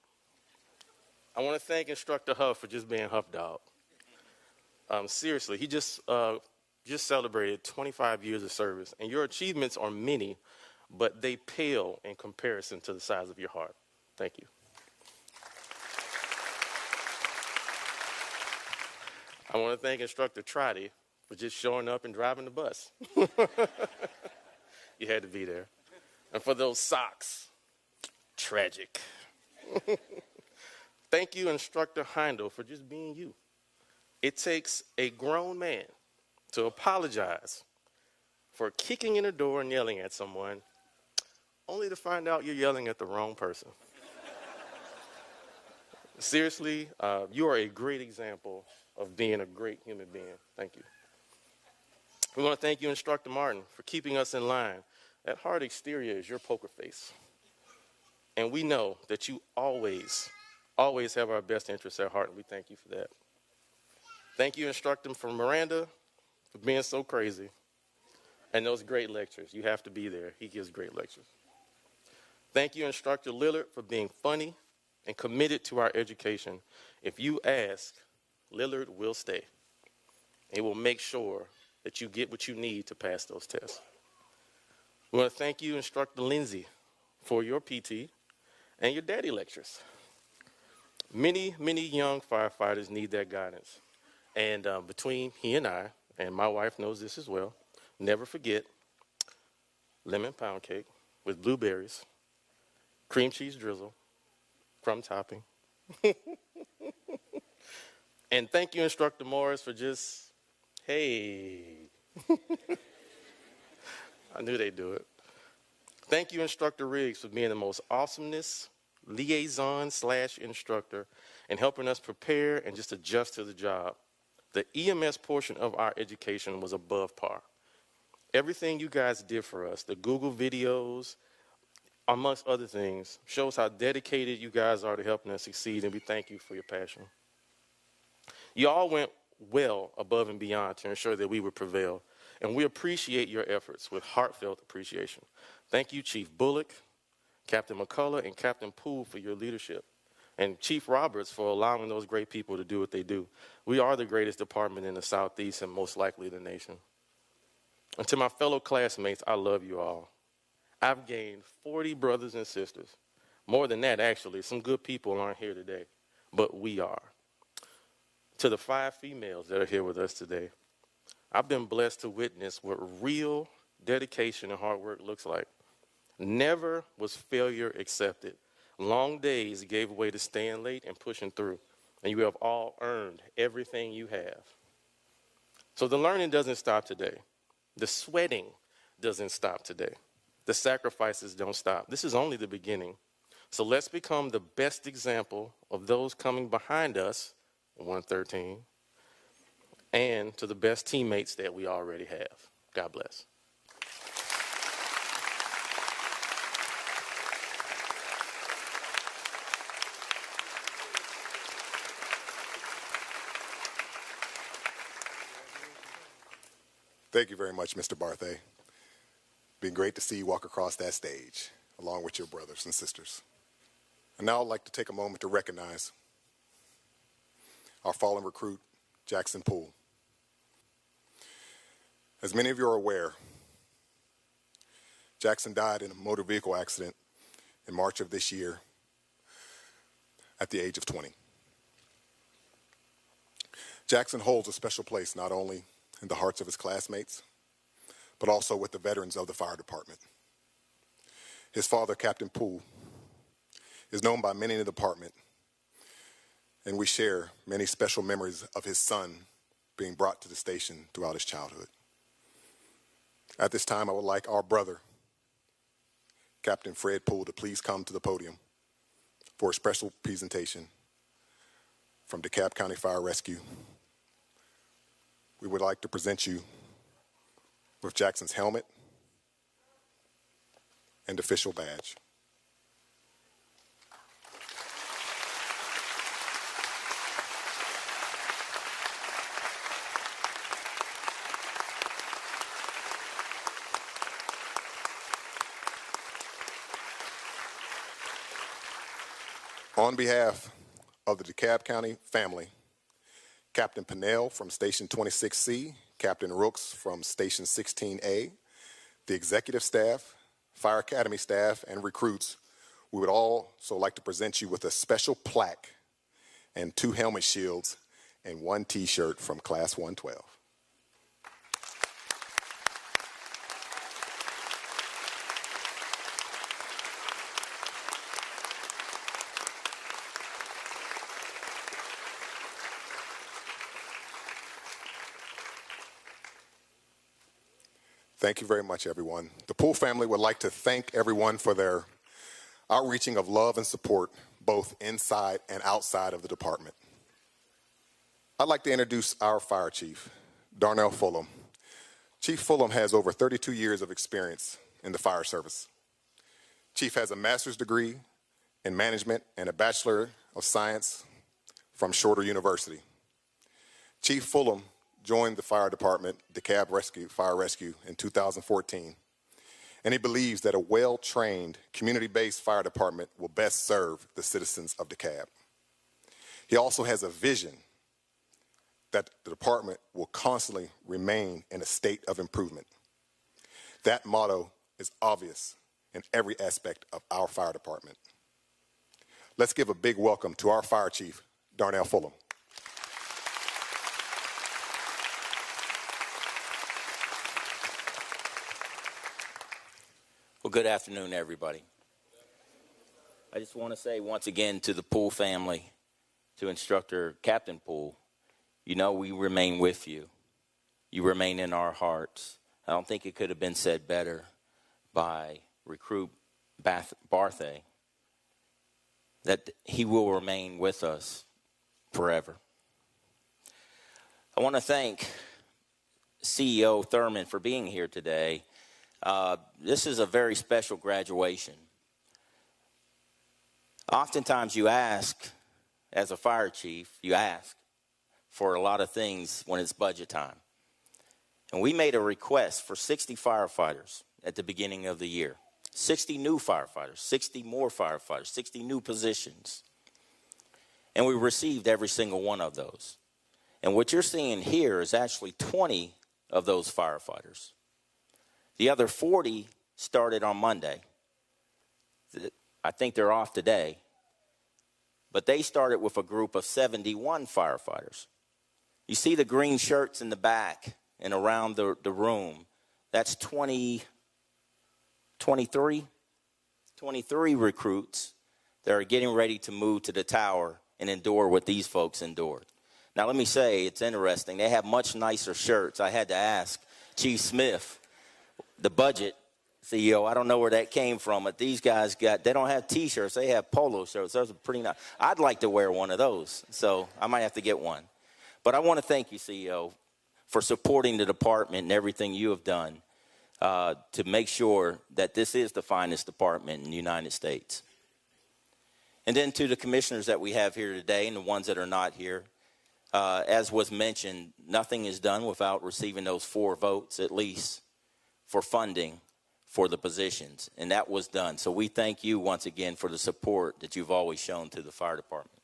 Speaker 7: I want to thank Instructor Huff for just being Huff Dog. Seriously, he just celebrated 25 years of service, and your achievements are many, but they pale in comparison to the size of your heart. Thank you. I want to thank Instructor Trotty for just showing up and driving the bus. You had to be there. And for those socks, tragic. Thank you, Instructor Heindel, for just being you. It takes a grown man to apologize for kicking in a door and yelling at someone, only to find out you're yelling at the wrong person. Seriously, you are a great example of being a great human being. Thank you. We want to thank you, Instructor Martin, for keeping us in line. That hard exterior is your poker face. And we know that you always have our best interests at heart, and we thank you for that. Thank you, Instructor from Miranda, for being so crazy. And those great lectures. You have to be there. He gives great lectures. Thank you, Instructor Lillard, for being funny and committed to our education. If you ask, Lillard will stay. He will make sure that you get what you need to pass those tests. We want to thank you, Instructor Lindsay, for your PT and your daddy lectures. Many, many young firefighters need that guidance. And between he and I, and my wife knows this as well, never forget lemon pound cake with blueberries, cream cheese drizzle, crumb topping. And thank you, Instructor Morris, for just, hey. I knew they'd do it. Thank you, Instructor Riggs, for being the most awesomest liaison/instructor and helping us prepare and just adjust to the job. The EMS portion of our education was above par. Everything you guys did for us, the Google videos, amongst other things, shows how dedicated you guys are to helping us succeed, and we thank you for your passion. You all went well above and beyond to ensure that we would prevail, and we appreciate your efforts with heartfelt appreciation. Thank you, Chief Bullock, Captain McCullough, and Captain Poole for your leadership, and Chief Roberts for allowing those great people to do what they do. We are the greatest department in the Southeast and most likely the nation. And to my fellow classmates, I love you all. I've gained 40 brothers and sisters. More than that, actually. Some good people aren't here today, but we are. To the 5 females that are here with us today, I've been blessed to witness what real dedication, and hard work looks like. Never was failure accepted. Long days gave way to staying late and pushing through, and you have all earned everything you have. So the learning doesn't stop today. The sweating doesn't stop today. The sacrifices don't stop. This is only the beginning. So let's become the best example of those coming behind us, 113, and to the best teammates that we already have. God bless.
Speaker 3: Thank you very much, Mr. Barthe. Been great to see you walk across that stage, along with your brothers and sisters. And now I'd like to take a moment to recognize our fallen recruit, Jackson Poole. As many of you are aware, Jackson died in a motor vehicle accident in March of this year at the age of 20. Jackson holds a special place not only in the hearts of his classmates, but also with the veterans of the fire department. His father, Captain Poole, is known by many in the department, and we share many special memories of his son being brought to the station throughout his childhood. At this time, I would like our brother, Captain Fred Poole, to please come to the podium for a special presentation from DeKalb County Fire Rescue. We would like to present you with Jackson's helmet and official badge. On behalf of the DeKalb County family, Captain Pinnell from Station 26C, Captain Rooks from Station 16A, the executive staff, Fire Academy staff, and recruits, we would also like to present you with a special plaque and 2 helmet shields and 1 T-shirt from Class 112. Thank you very much, everyone. The Poole family would like to thank everyone for their outreaching of love and support, both inside and outside of the department. I'd like to introduce our fire chief, Darnell Fullum. Chief Fullum has over 32 years of experience in the fire service. Chief has a master's degree in management and a Bachelor of Science from Shorter University. Chief Fullum joined the fire department, DeKalb Fire Rescue, in 2014, and he believes that a well-trained, community-based fire department will best serve the citizens of DeKalb. He also has a vision that the department will constantly remain in a state of improvement. That motto is obvious in every aspect of our fire department. Let's give a big welcome to our fire chief, Darnell Fullum.
Speaker 8: Well, good afternoon, everybody. I just want to say once again to the Poole family, to Instructor Captain Poole, you know we remain with you. You remain in our hearts. I don't think it could have been said better by Recruit Barthe, that he will remain with us forever. I want to thank CEO Thurmond for being here today. This is a very special graduation. Oftentimes you ask, as a fire chief, you ask for a lot of things when it's budget time. And we made a request for 60 firefighters at the beginning of the year. 60 new firefighters, 60 more firefighters, 60 new positions. And we received every single one of those. And what you're seeing here is actually 20 of those firefighters. The other 40 started on Monday. I think they're off today. But they started with a group of 71 firefighters. You see the green shirts in the back and around the room. That's 23 recruits that are getting ready to move to the tower and endure what these folks endured. Now, let me say, it's interesting. They have much nicer shirts. I had to ask Chief Smith, the budget CEO, I don't know where that came from, but these guys they don't have T-shirts. They have polo shirts. Those are pretty nice. I'd like to wear one of those, so I might have to get one. But I want to thank you, CEO, for supporting the department and everything you have done to make sure that this is the finest department in the United States. And then to the commissioners that we have here today and the ones that are not here, as was mentioned, nothing is done without receiving those 4 votes at least for funding for the positions, and that was done. So we thank you once again for the support that you've always shown to the fire department.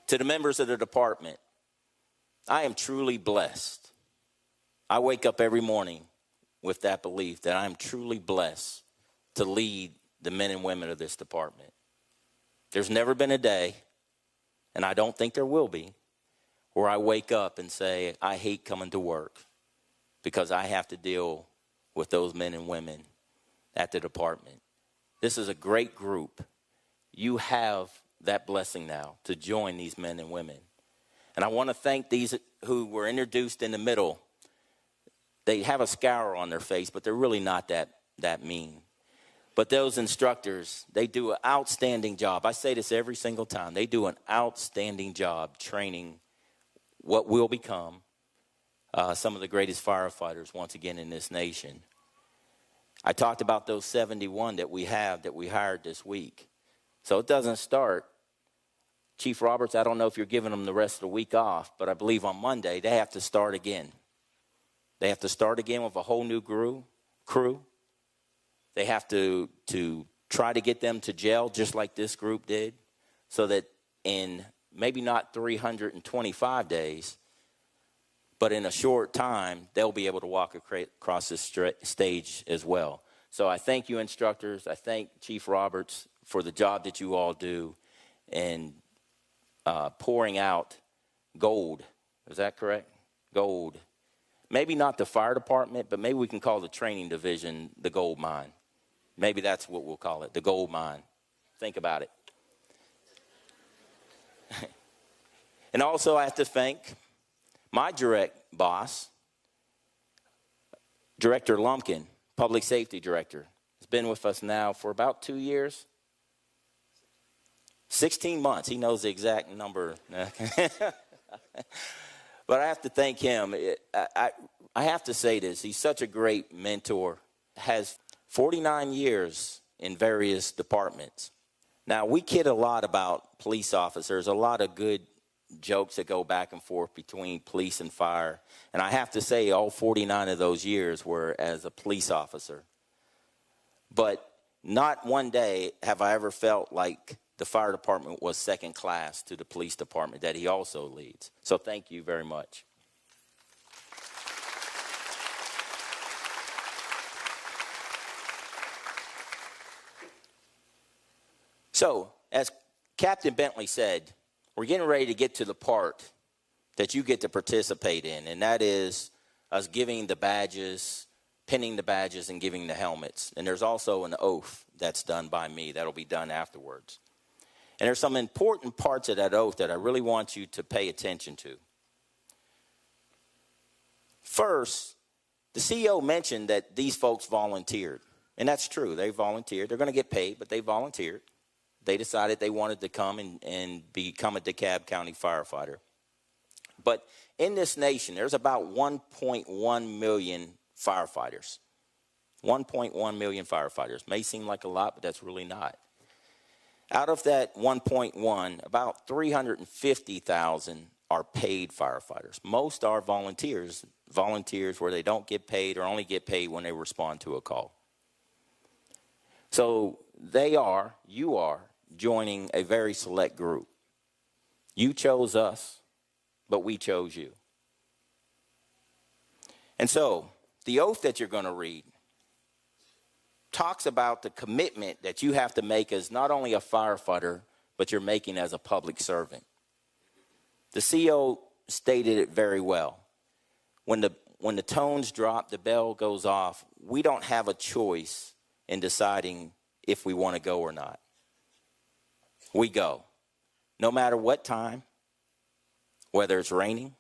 Speaker 8: To the members of the department, I am truly blessed. I wake up every morning with that belief that I'm truly blessed to lead the men and women of this department. There's never been a day, and I don't think there will be, where I wake up and say, I hate coming to work because I have to deal with those men and women at the department. This is a great group. You have that blessing now to join these men and women. And I want to thank these who were introduced in the middle. They have a scour on their face, but they're really not that mean. But those instructors, they do an outstanding job. I say this every single time. They do an outstanding job training what will become some of the greatest firefighters once again in this nation. I talked about those 71 that we hired this week. So it doesn't start. Chief Roberts, I don't know if you're giving them the rest of the week off, but I believe on Monday they have to start again. They have to start again with a whole new crew. They have to try to get them to gel just like this group did, so that in maybe not 325 days, but in a short time, they'll be able to walk across this stage as well. So I thank you, instructors. I thank Chief Roberts for the job that you all do in pouring out gold. Is that correct? Gold. Maybe not the fire department, but maybe we can call the training division the gold mine. Maybe that's what we'll call it, the gold mine. Think about it. And also I have to thank my direct boss, Director Lumpkin, Public Safety Director. Has been with us now for about 2 years. 16 months. He knows the exact number. But I have to thank him. I have to say this. He's such a great mentor. Has 49 years in various departments. Now, we kid a lot about police officers, a lot of good jokes that go back and forth between police and fire. And I have to say all 49 of those years were as a police officer. But not one day have I ever felt like the fire department was second class to the police department that he also leads. So thank you very much. So, as Captain Bentley said, we're getting ready to get to the part that you get to participate in, and that is us giving the badges, pinning the badges, and giving the helmets. And there's also an oath that's done by me that'll be done afterwards. And there's some important parts of that oath that I really want you to pay attention to. First, the CEO mentioned that these folks volunteered. And that's true. They volunteered. They're going to get paid, but they volunteered. They decided they wanted to come and become a DeKalb County firefighter. But in this nation, there's about 1.1 million firefighters. 1.1 million firefighters. May seem like a lot, but that's really not. Out of that 1.1, about 350,000 are paid firefighters. Most are volunteers where they don't get paid or only get paid when they respond to a call. So you are joining a very select group. You chose us, but we chose you. And so the oath that you're going to read talks about the commitment that you have to make as not only a firefighter, but you're making as a public servant. The CEO stated it very well. When when the tones drop, the bell goes off, we don't have a choice in deciding if we want to go or not. We go. No matter what time, whether it's raining,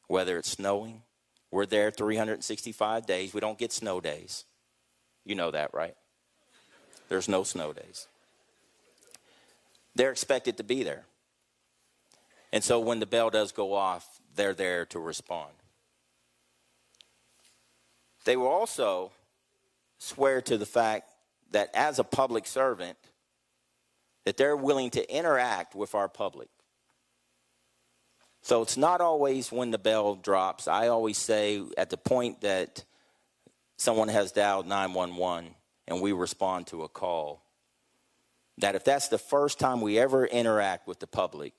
Speaker 8: whether it's snowing, we're there 365 days. We don't get snow days. You know that, right? There's no snow days. They're expected to be there. And so when the bell does go off, they're there to respond. They will also swear to the fact that as a public servant, that they're willing to interact with our public. So it's not always when the bell drops. I always say at the point that someone has dialed 911 and we respond to a call, that if that's the first time we ever interact with the public,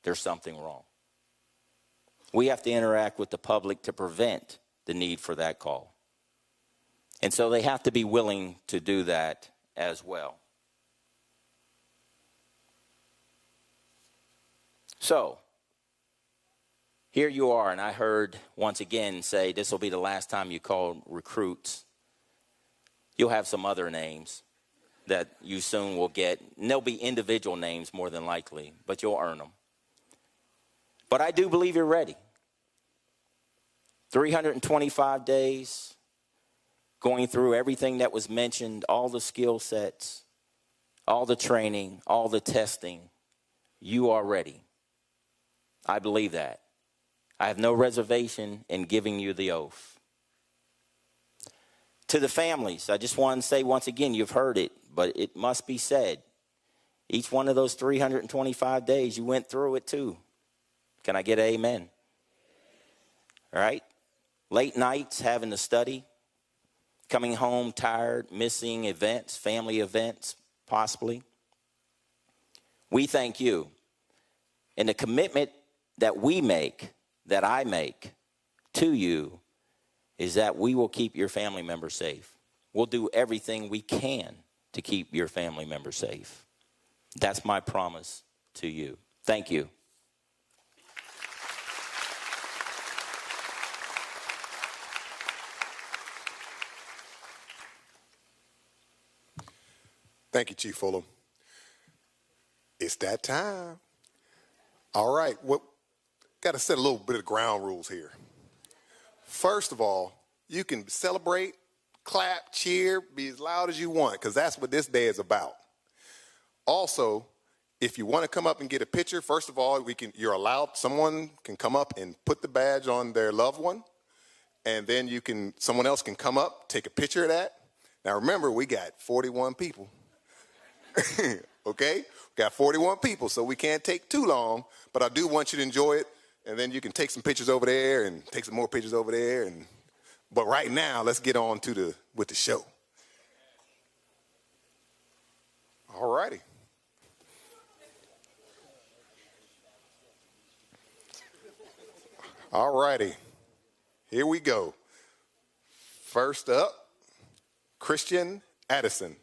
Speaker 8: there's something wrong. We have to interact with the public to prevent the need for that call. And so they have to be willing to do that as well. So, here you are, and I heard once again say this will be the last time you call recruits. You'll have some other names that you soon will get. And they'll be individual names more than likely, but you'll earn them. But I do believe you're ready. 325 days, going through everything that was mentioned, all the skill sets, all the training, all the testing. You are ready. I believe that. I have no reservation in giving you the oath. To the families, I just want to say once again, you've heard it, but it must be said. Each one of those 325 days, you went through it too. Can I get an amen? All right? Late nights having to study, coming home tired, missing events, family events, possibly. We thank you. And the commitment that we make, that I make to you, is that we will keep your family members safe. We'll do everything we can to keep your family members safe. That's my promise to you. Thank you.
Speaker 3: Thank you, Chief Fullum. It's that time. All right, got to set a little bit of ground rules here. First of all, you can celebrate, clap, cheer, be as loud as you want, because that's what this day is about. Also, if you want to come up and get a picture, first of all, you're allowed, someone can come up and put the badge on their loved one, and then someone else can come up, take a picture of that. Now remember, we got 41 people. Okay? We got 41 people, so we can't take too long, but I do want you to enjoy it, and then you can take some pictures over there and take some more pictures over there. But right now, let's get on with the show. All righty. All righty. Here we go. First up, Christian Addison.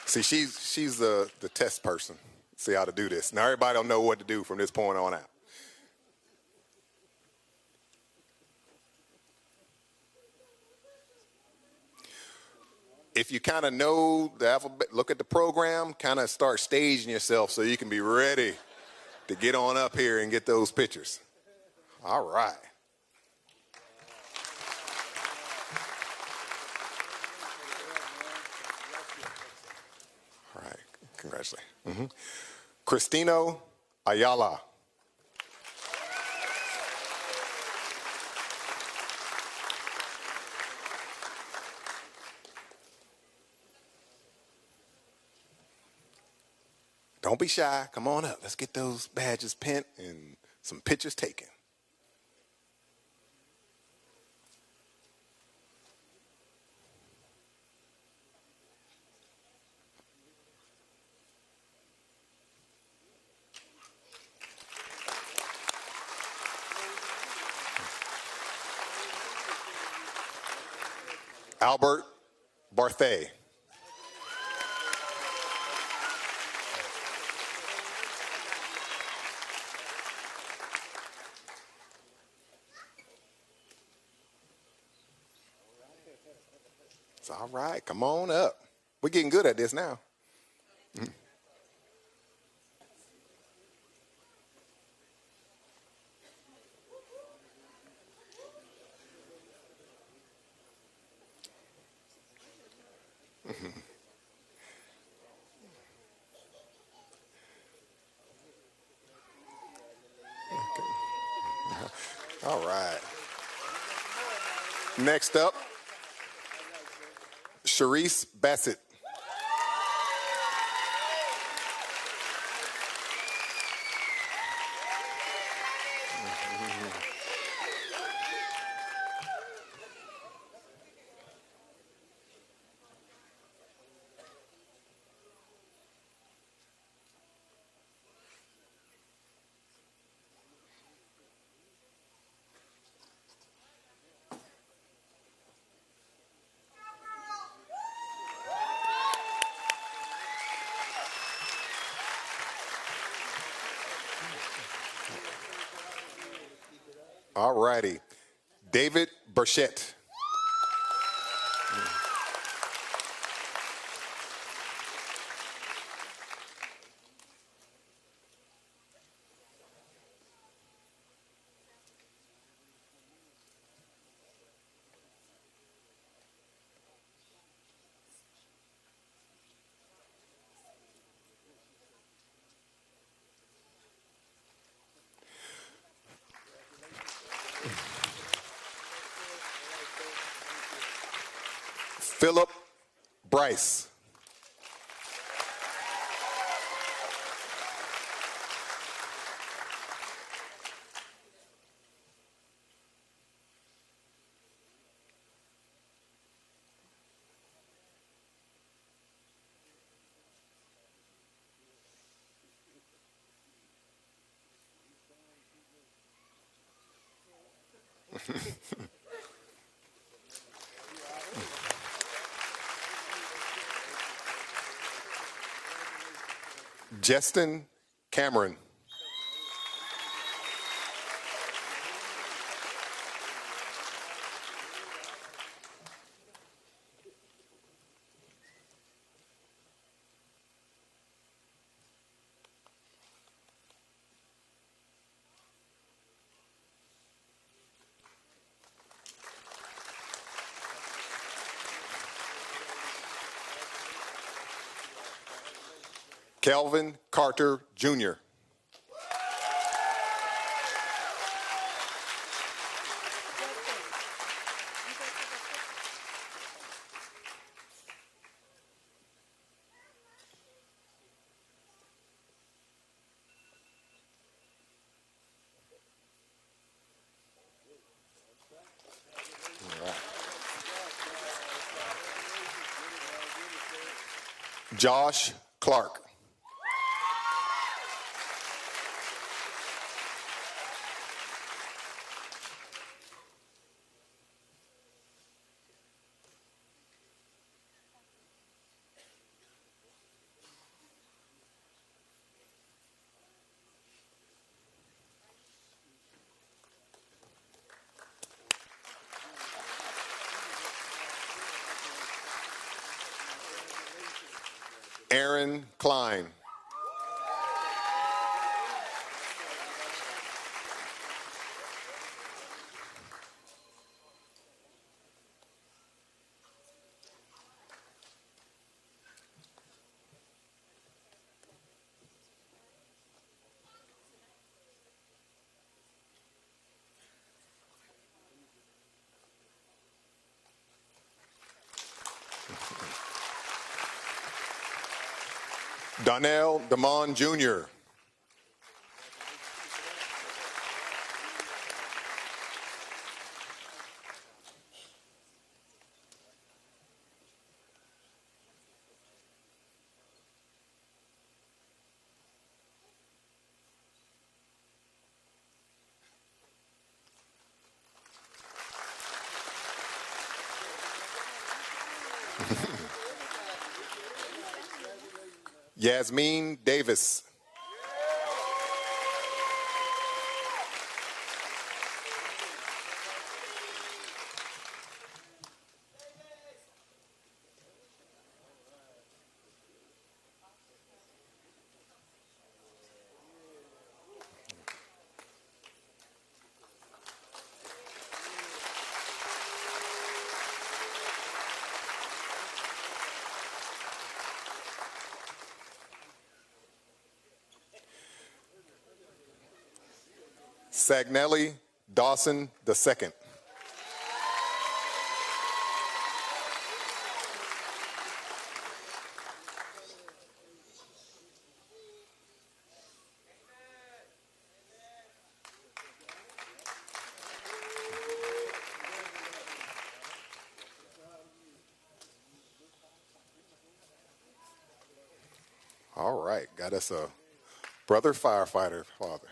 Speaker 3: See, she's the test person. See how to do this. Now everybody will know what to do from this point on out. If you kind of know the alphabet, look at the program, kind of start staging yourself so you can be ready to get on up here and get those pictures. All right. All right. Congratulations. Mm-hmm. Cristino Ayala. Don't be shy. Come on up. Let's get those badges pinned and some pictures taken. Albert Barthe. All right, come on up. We're getting good at this now. All right. Next up, Sharice Bassett. All righty. David Burchett. Philip Bryce. Justin Cameron. Kelvin Carter, Jr. Josh Clark. Aaron Klein. Darnell Fullum, Jr. Yasmin Davis. Sagnelli Dawson II. All right, got us a brother firefighter father.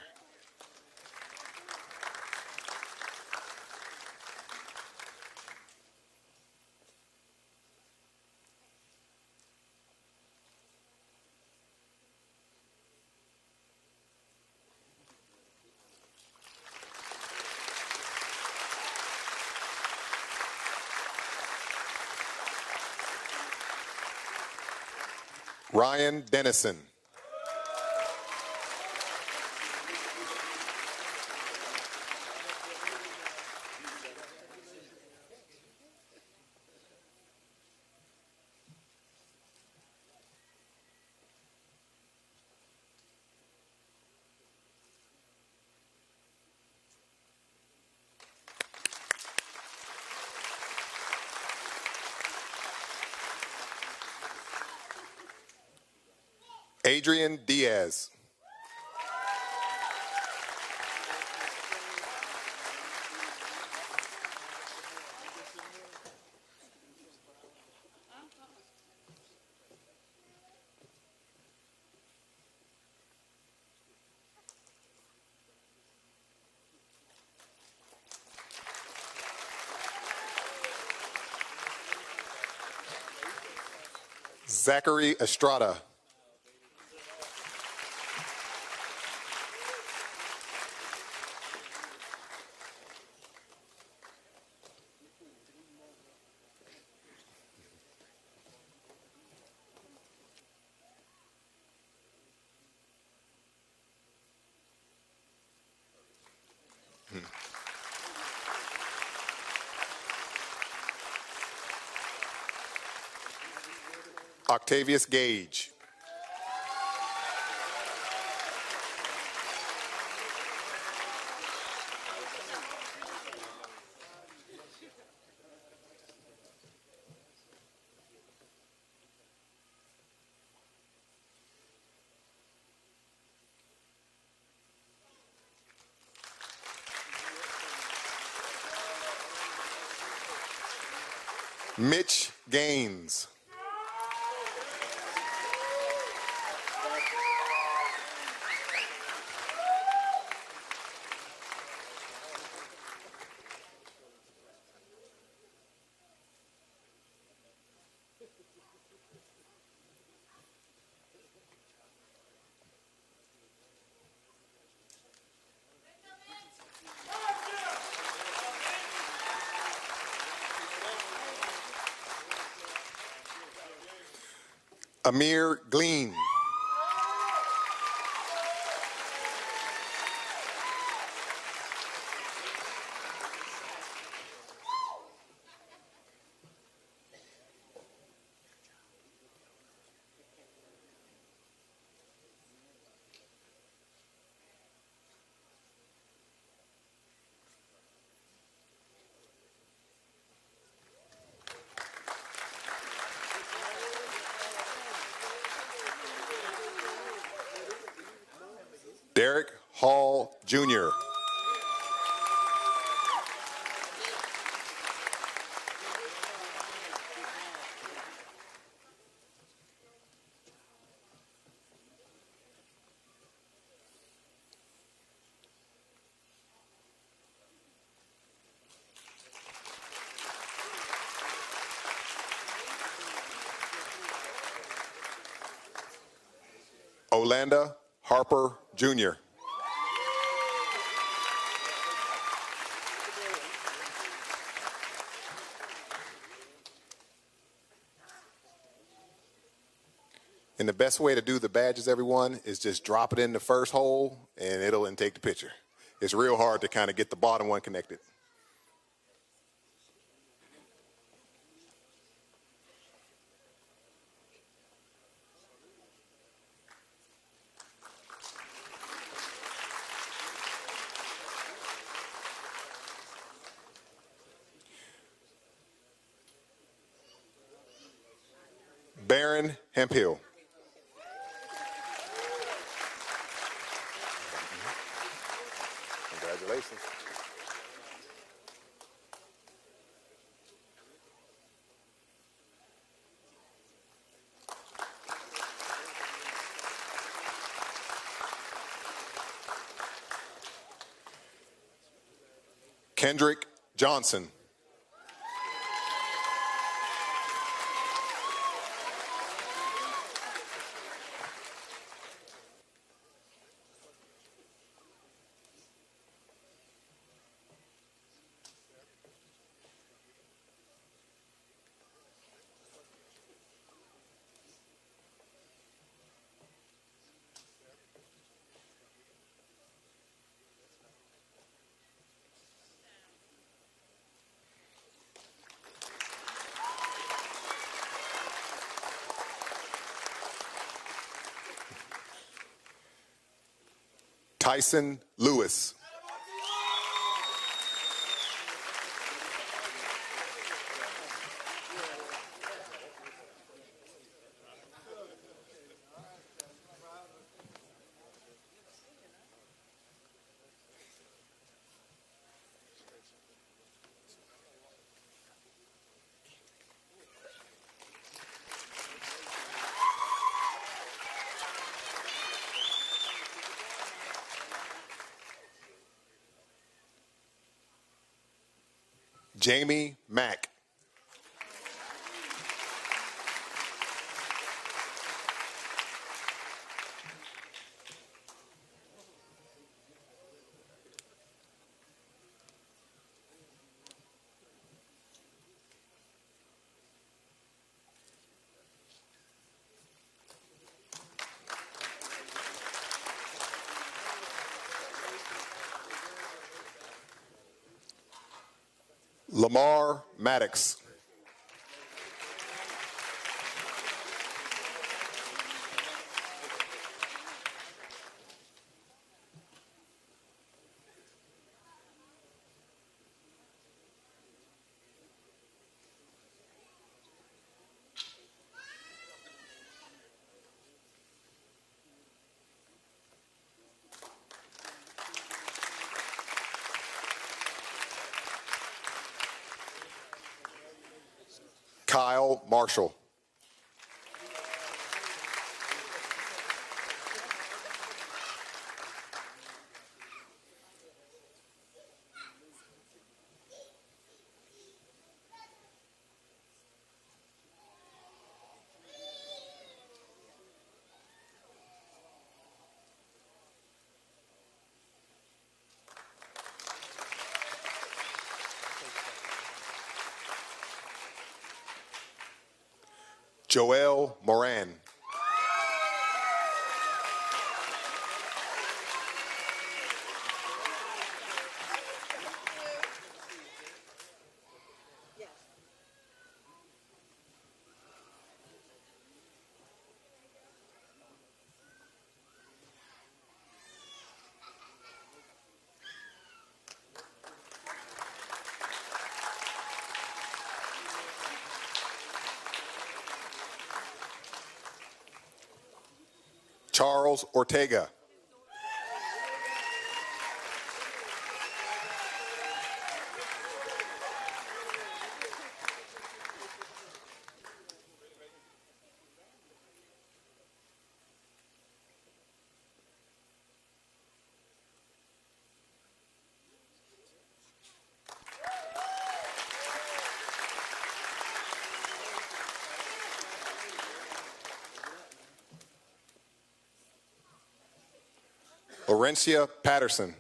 Speaker 3: Ryan Dennison. Adrian Diaz. Zachary Estrada. Octavius Gage. Mitch Gaines. Amir Glean. Derek Hall, Jr. Olanda Harper, Jr. And the best way to do the badges, everyone, is just drop it in the first hole and it'll take the picture. It's real hard to kind of get the bottom one connected. Baron Hemphill. Congratulations. Kendrick Johnson. Tyson Lewis. Jamie Mack. Lamar Maddox. Kyle Marshall. Joel Moran. Charles Ortega. Laurentia Patterson.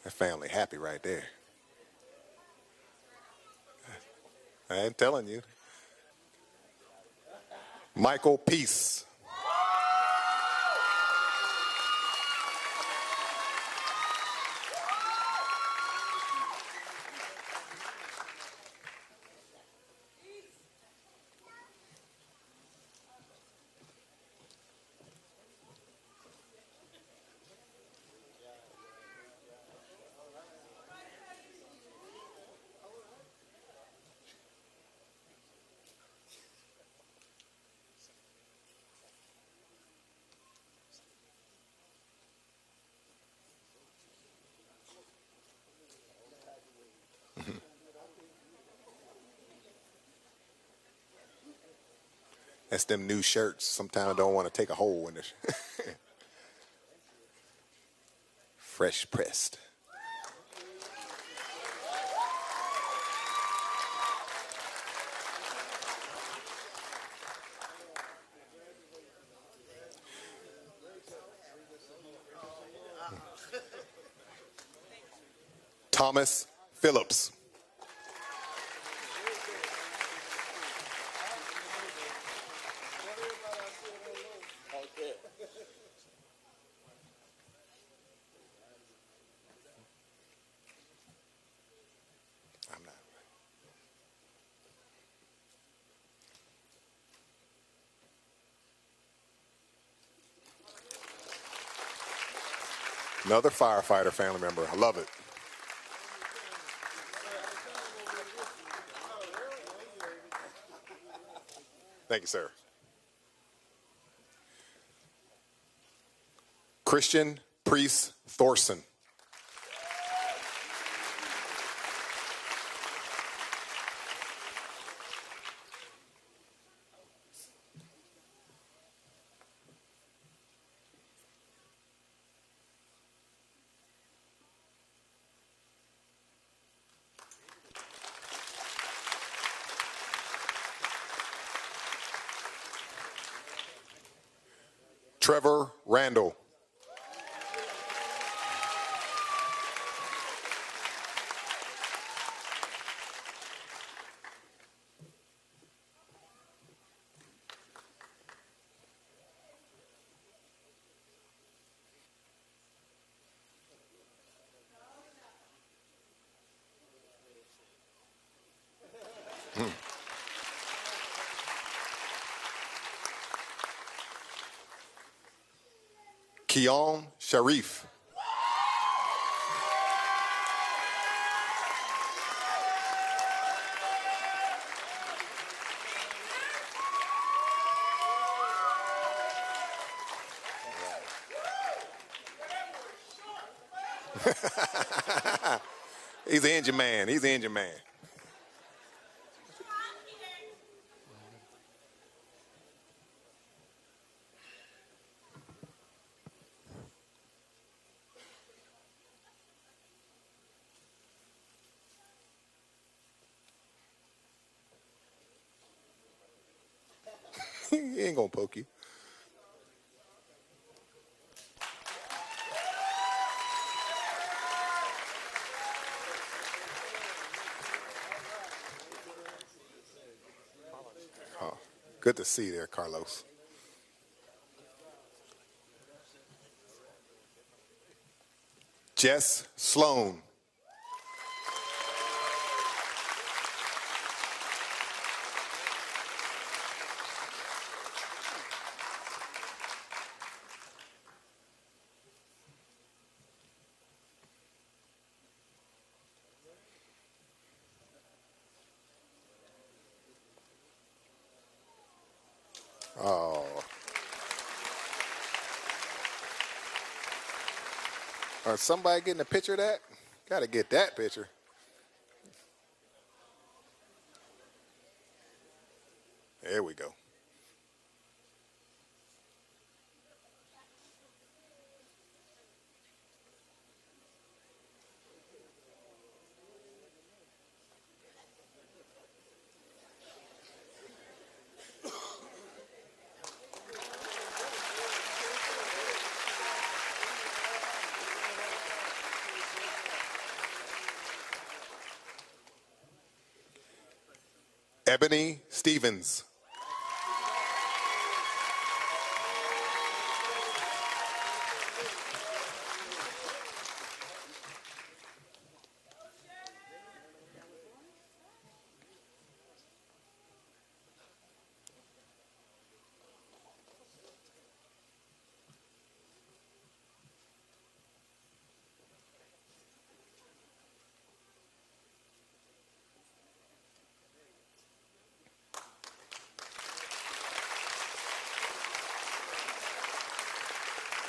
Speaker 3: That family happy right there. I ain't telling you. Michael Peace. That's them new shirts. Sometimes I don't want to take a hole in it. Fresh pressed. Thomas Phillips. I'm not. Another firefighter family member. I love it. Thank you, sir. Christian Priest Thorson. Trevor Randall. Keon Sharif. He's an engine man. He's an engine man. He ain't gonna poke you. Oh, good to see you there, Carlos. Jess Sloan. Oh. Somebody getting a picture of that? Got to get that picture. There we go. Ebony Stevens.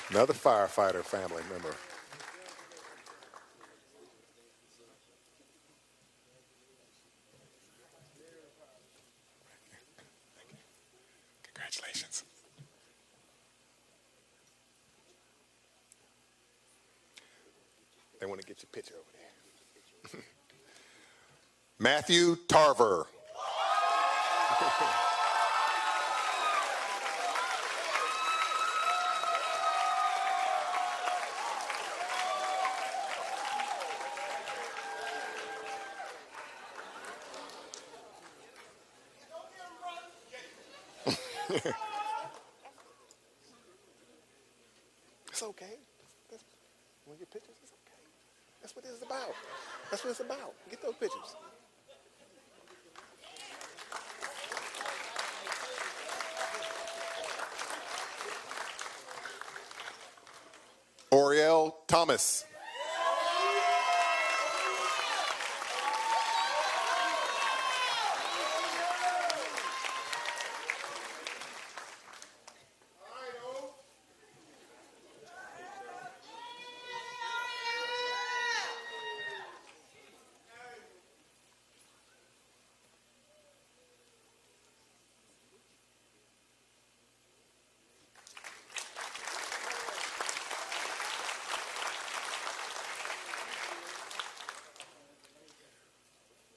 Speaker 3: Another firefighter family member. Congratulations. They want to get your picture over there. Matthew Tarver. It's okay. Want to get pictures? It's okay. That's what it's about. That's what it's about. Get those pictures. Oriel Thomas.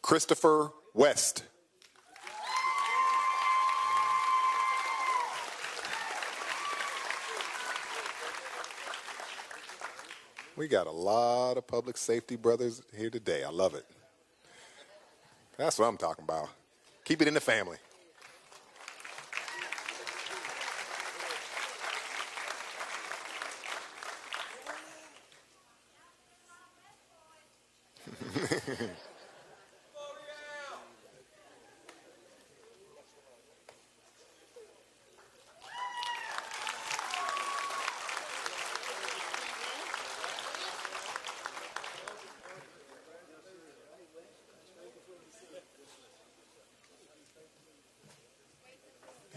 Speaker 3: Christopher West. We got a lot of public safety brothers here today. I love it. That's what I'm talking about. Keep it in the family.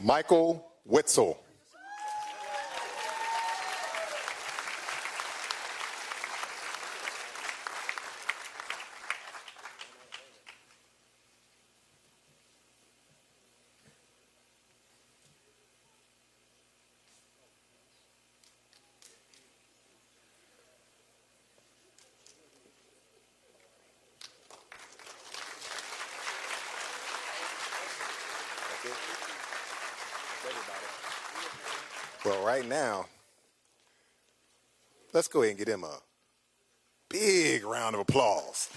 Speaker 3: Michael Witzel. Well, right now, let's go ahead and give him a big round of applause.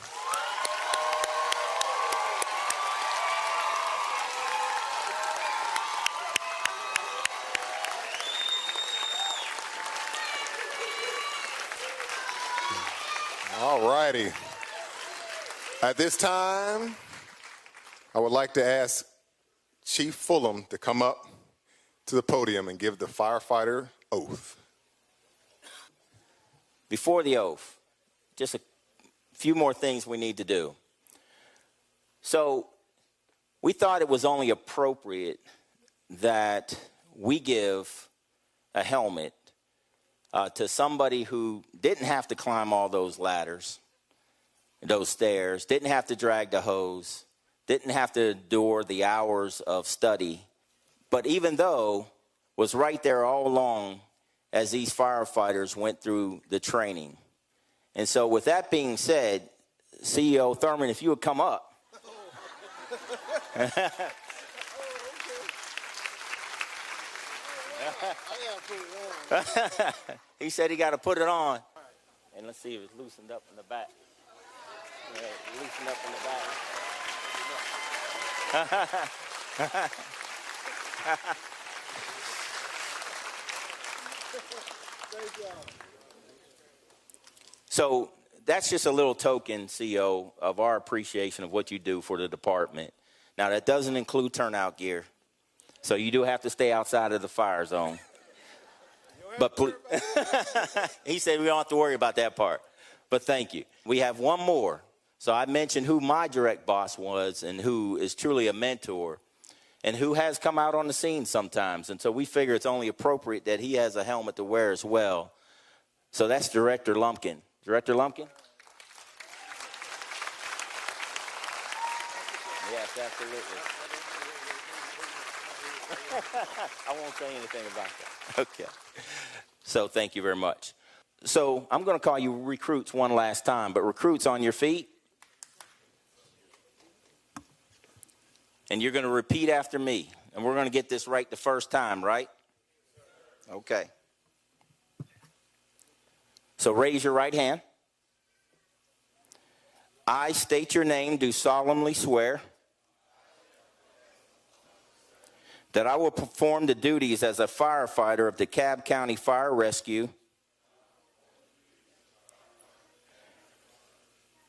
Speaker 3: All righty. At this time, I would like to ask Chief Fullum to come up to the podium and give the firefighter oath.
Speaker 8: Before the oath, just a few more things we need to do. So we thought it was only appropriate that we give a helmet to somebody who didn't have to climb all those ladders, those stairs, didn't have to drag the hose, didn't have to endure the hours of study, but even though was right there all along as these firefighters went through the training. And so with that being said, CEO Thurmond, if you would come up. He said he got to put it on. And let's see if it's loosened up in the back. Yeah, loosened up in the back. So that's just a little token, CEO, of our appreciation of what you do for the department. Now, that doesn't include turnout gear, so you do have to stay outside of the fire zone. But he said we don't have to worry about that part. But thank you. We have one more. So I mentioned who my direct boss was and who is truly a mentor and who has come out on the scene sometimes. And so we figure it's only appropriate that he has a helmet to wear as well. So that's Director Lumpkin. Director Lumpkin? Yes, absolutely. I won't say anything about that. Okay. So thank you very much. So I'm going to call you recruits one last time, but recruits on your feet. And you're going to repeat after me. And we're going to get this right the first time, right? Okay. So raise your right hand. I state your name, do solemnly swear that I will perform the duties as a firefighter of DeKalb County Fire Rescue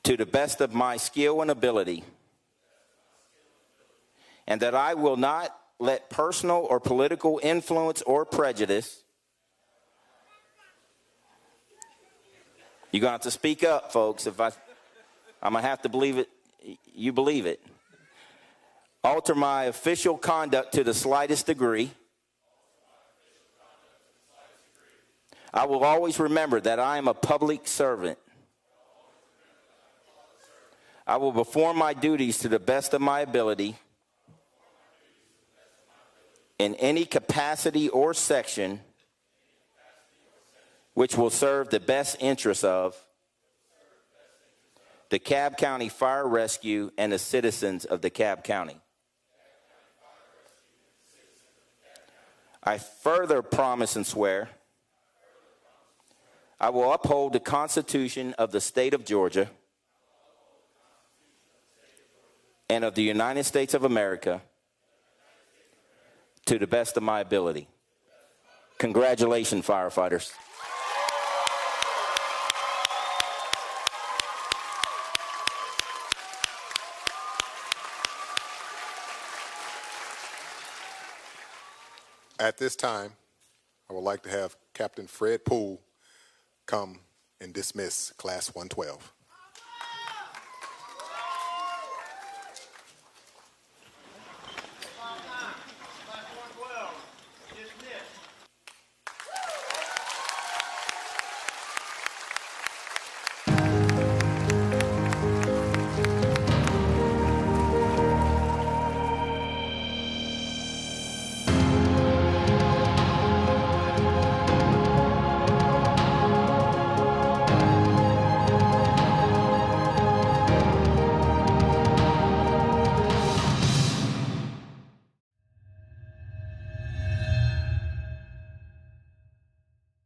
Speaker 8: to the best of my skill and ability, and that I will not let personal or political influence or prejudice. You're going to have to speak up, folks. I'm going to have to believe it. You believe it. Alter my official conduct to the slightest degree. I will always remember that I am a public servant. I will perform my duties to the best of my ability in any capacity or section which will serve the best interests of DeKalb County Fire Rescue and the citizens of DeKalb County. I further promise and swear I will uphold the Constitution of the state of Georgia and of the United States of America to the best of my ability. Congratulations, firefighters.
Speaker 3: At this time, I would like to have Captain Fred Poole come and dismiss Class 112.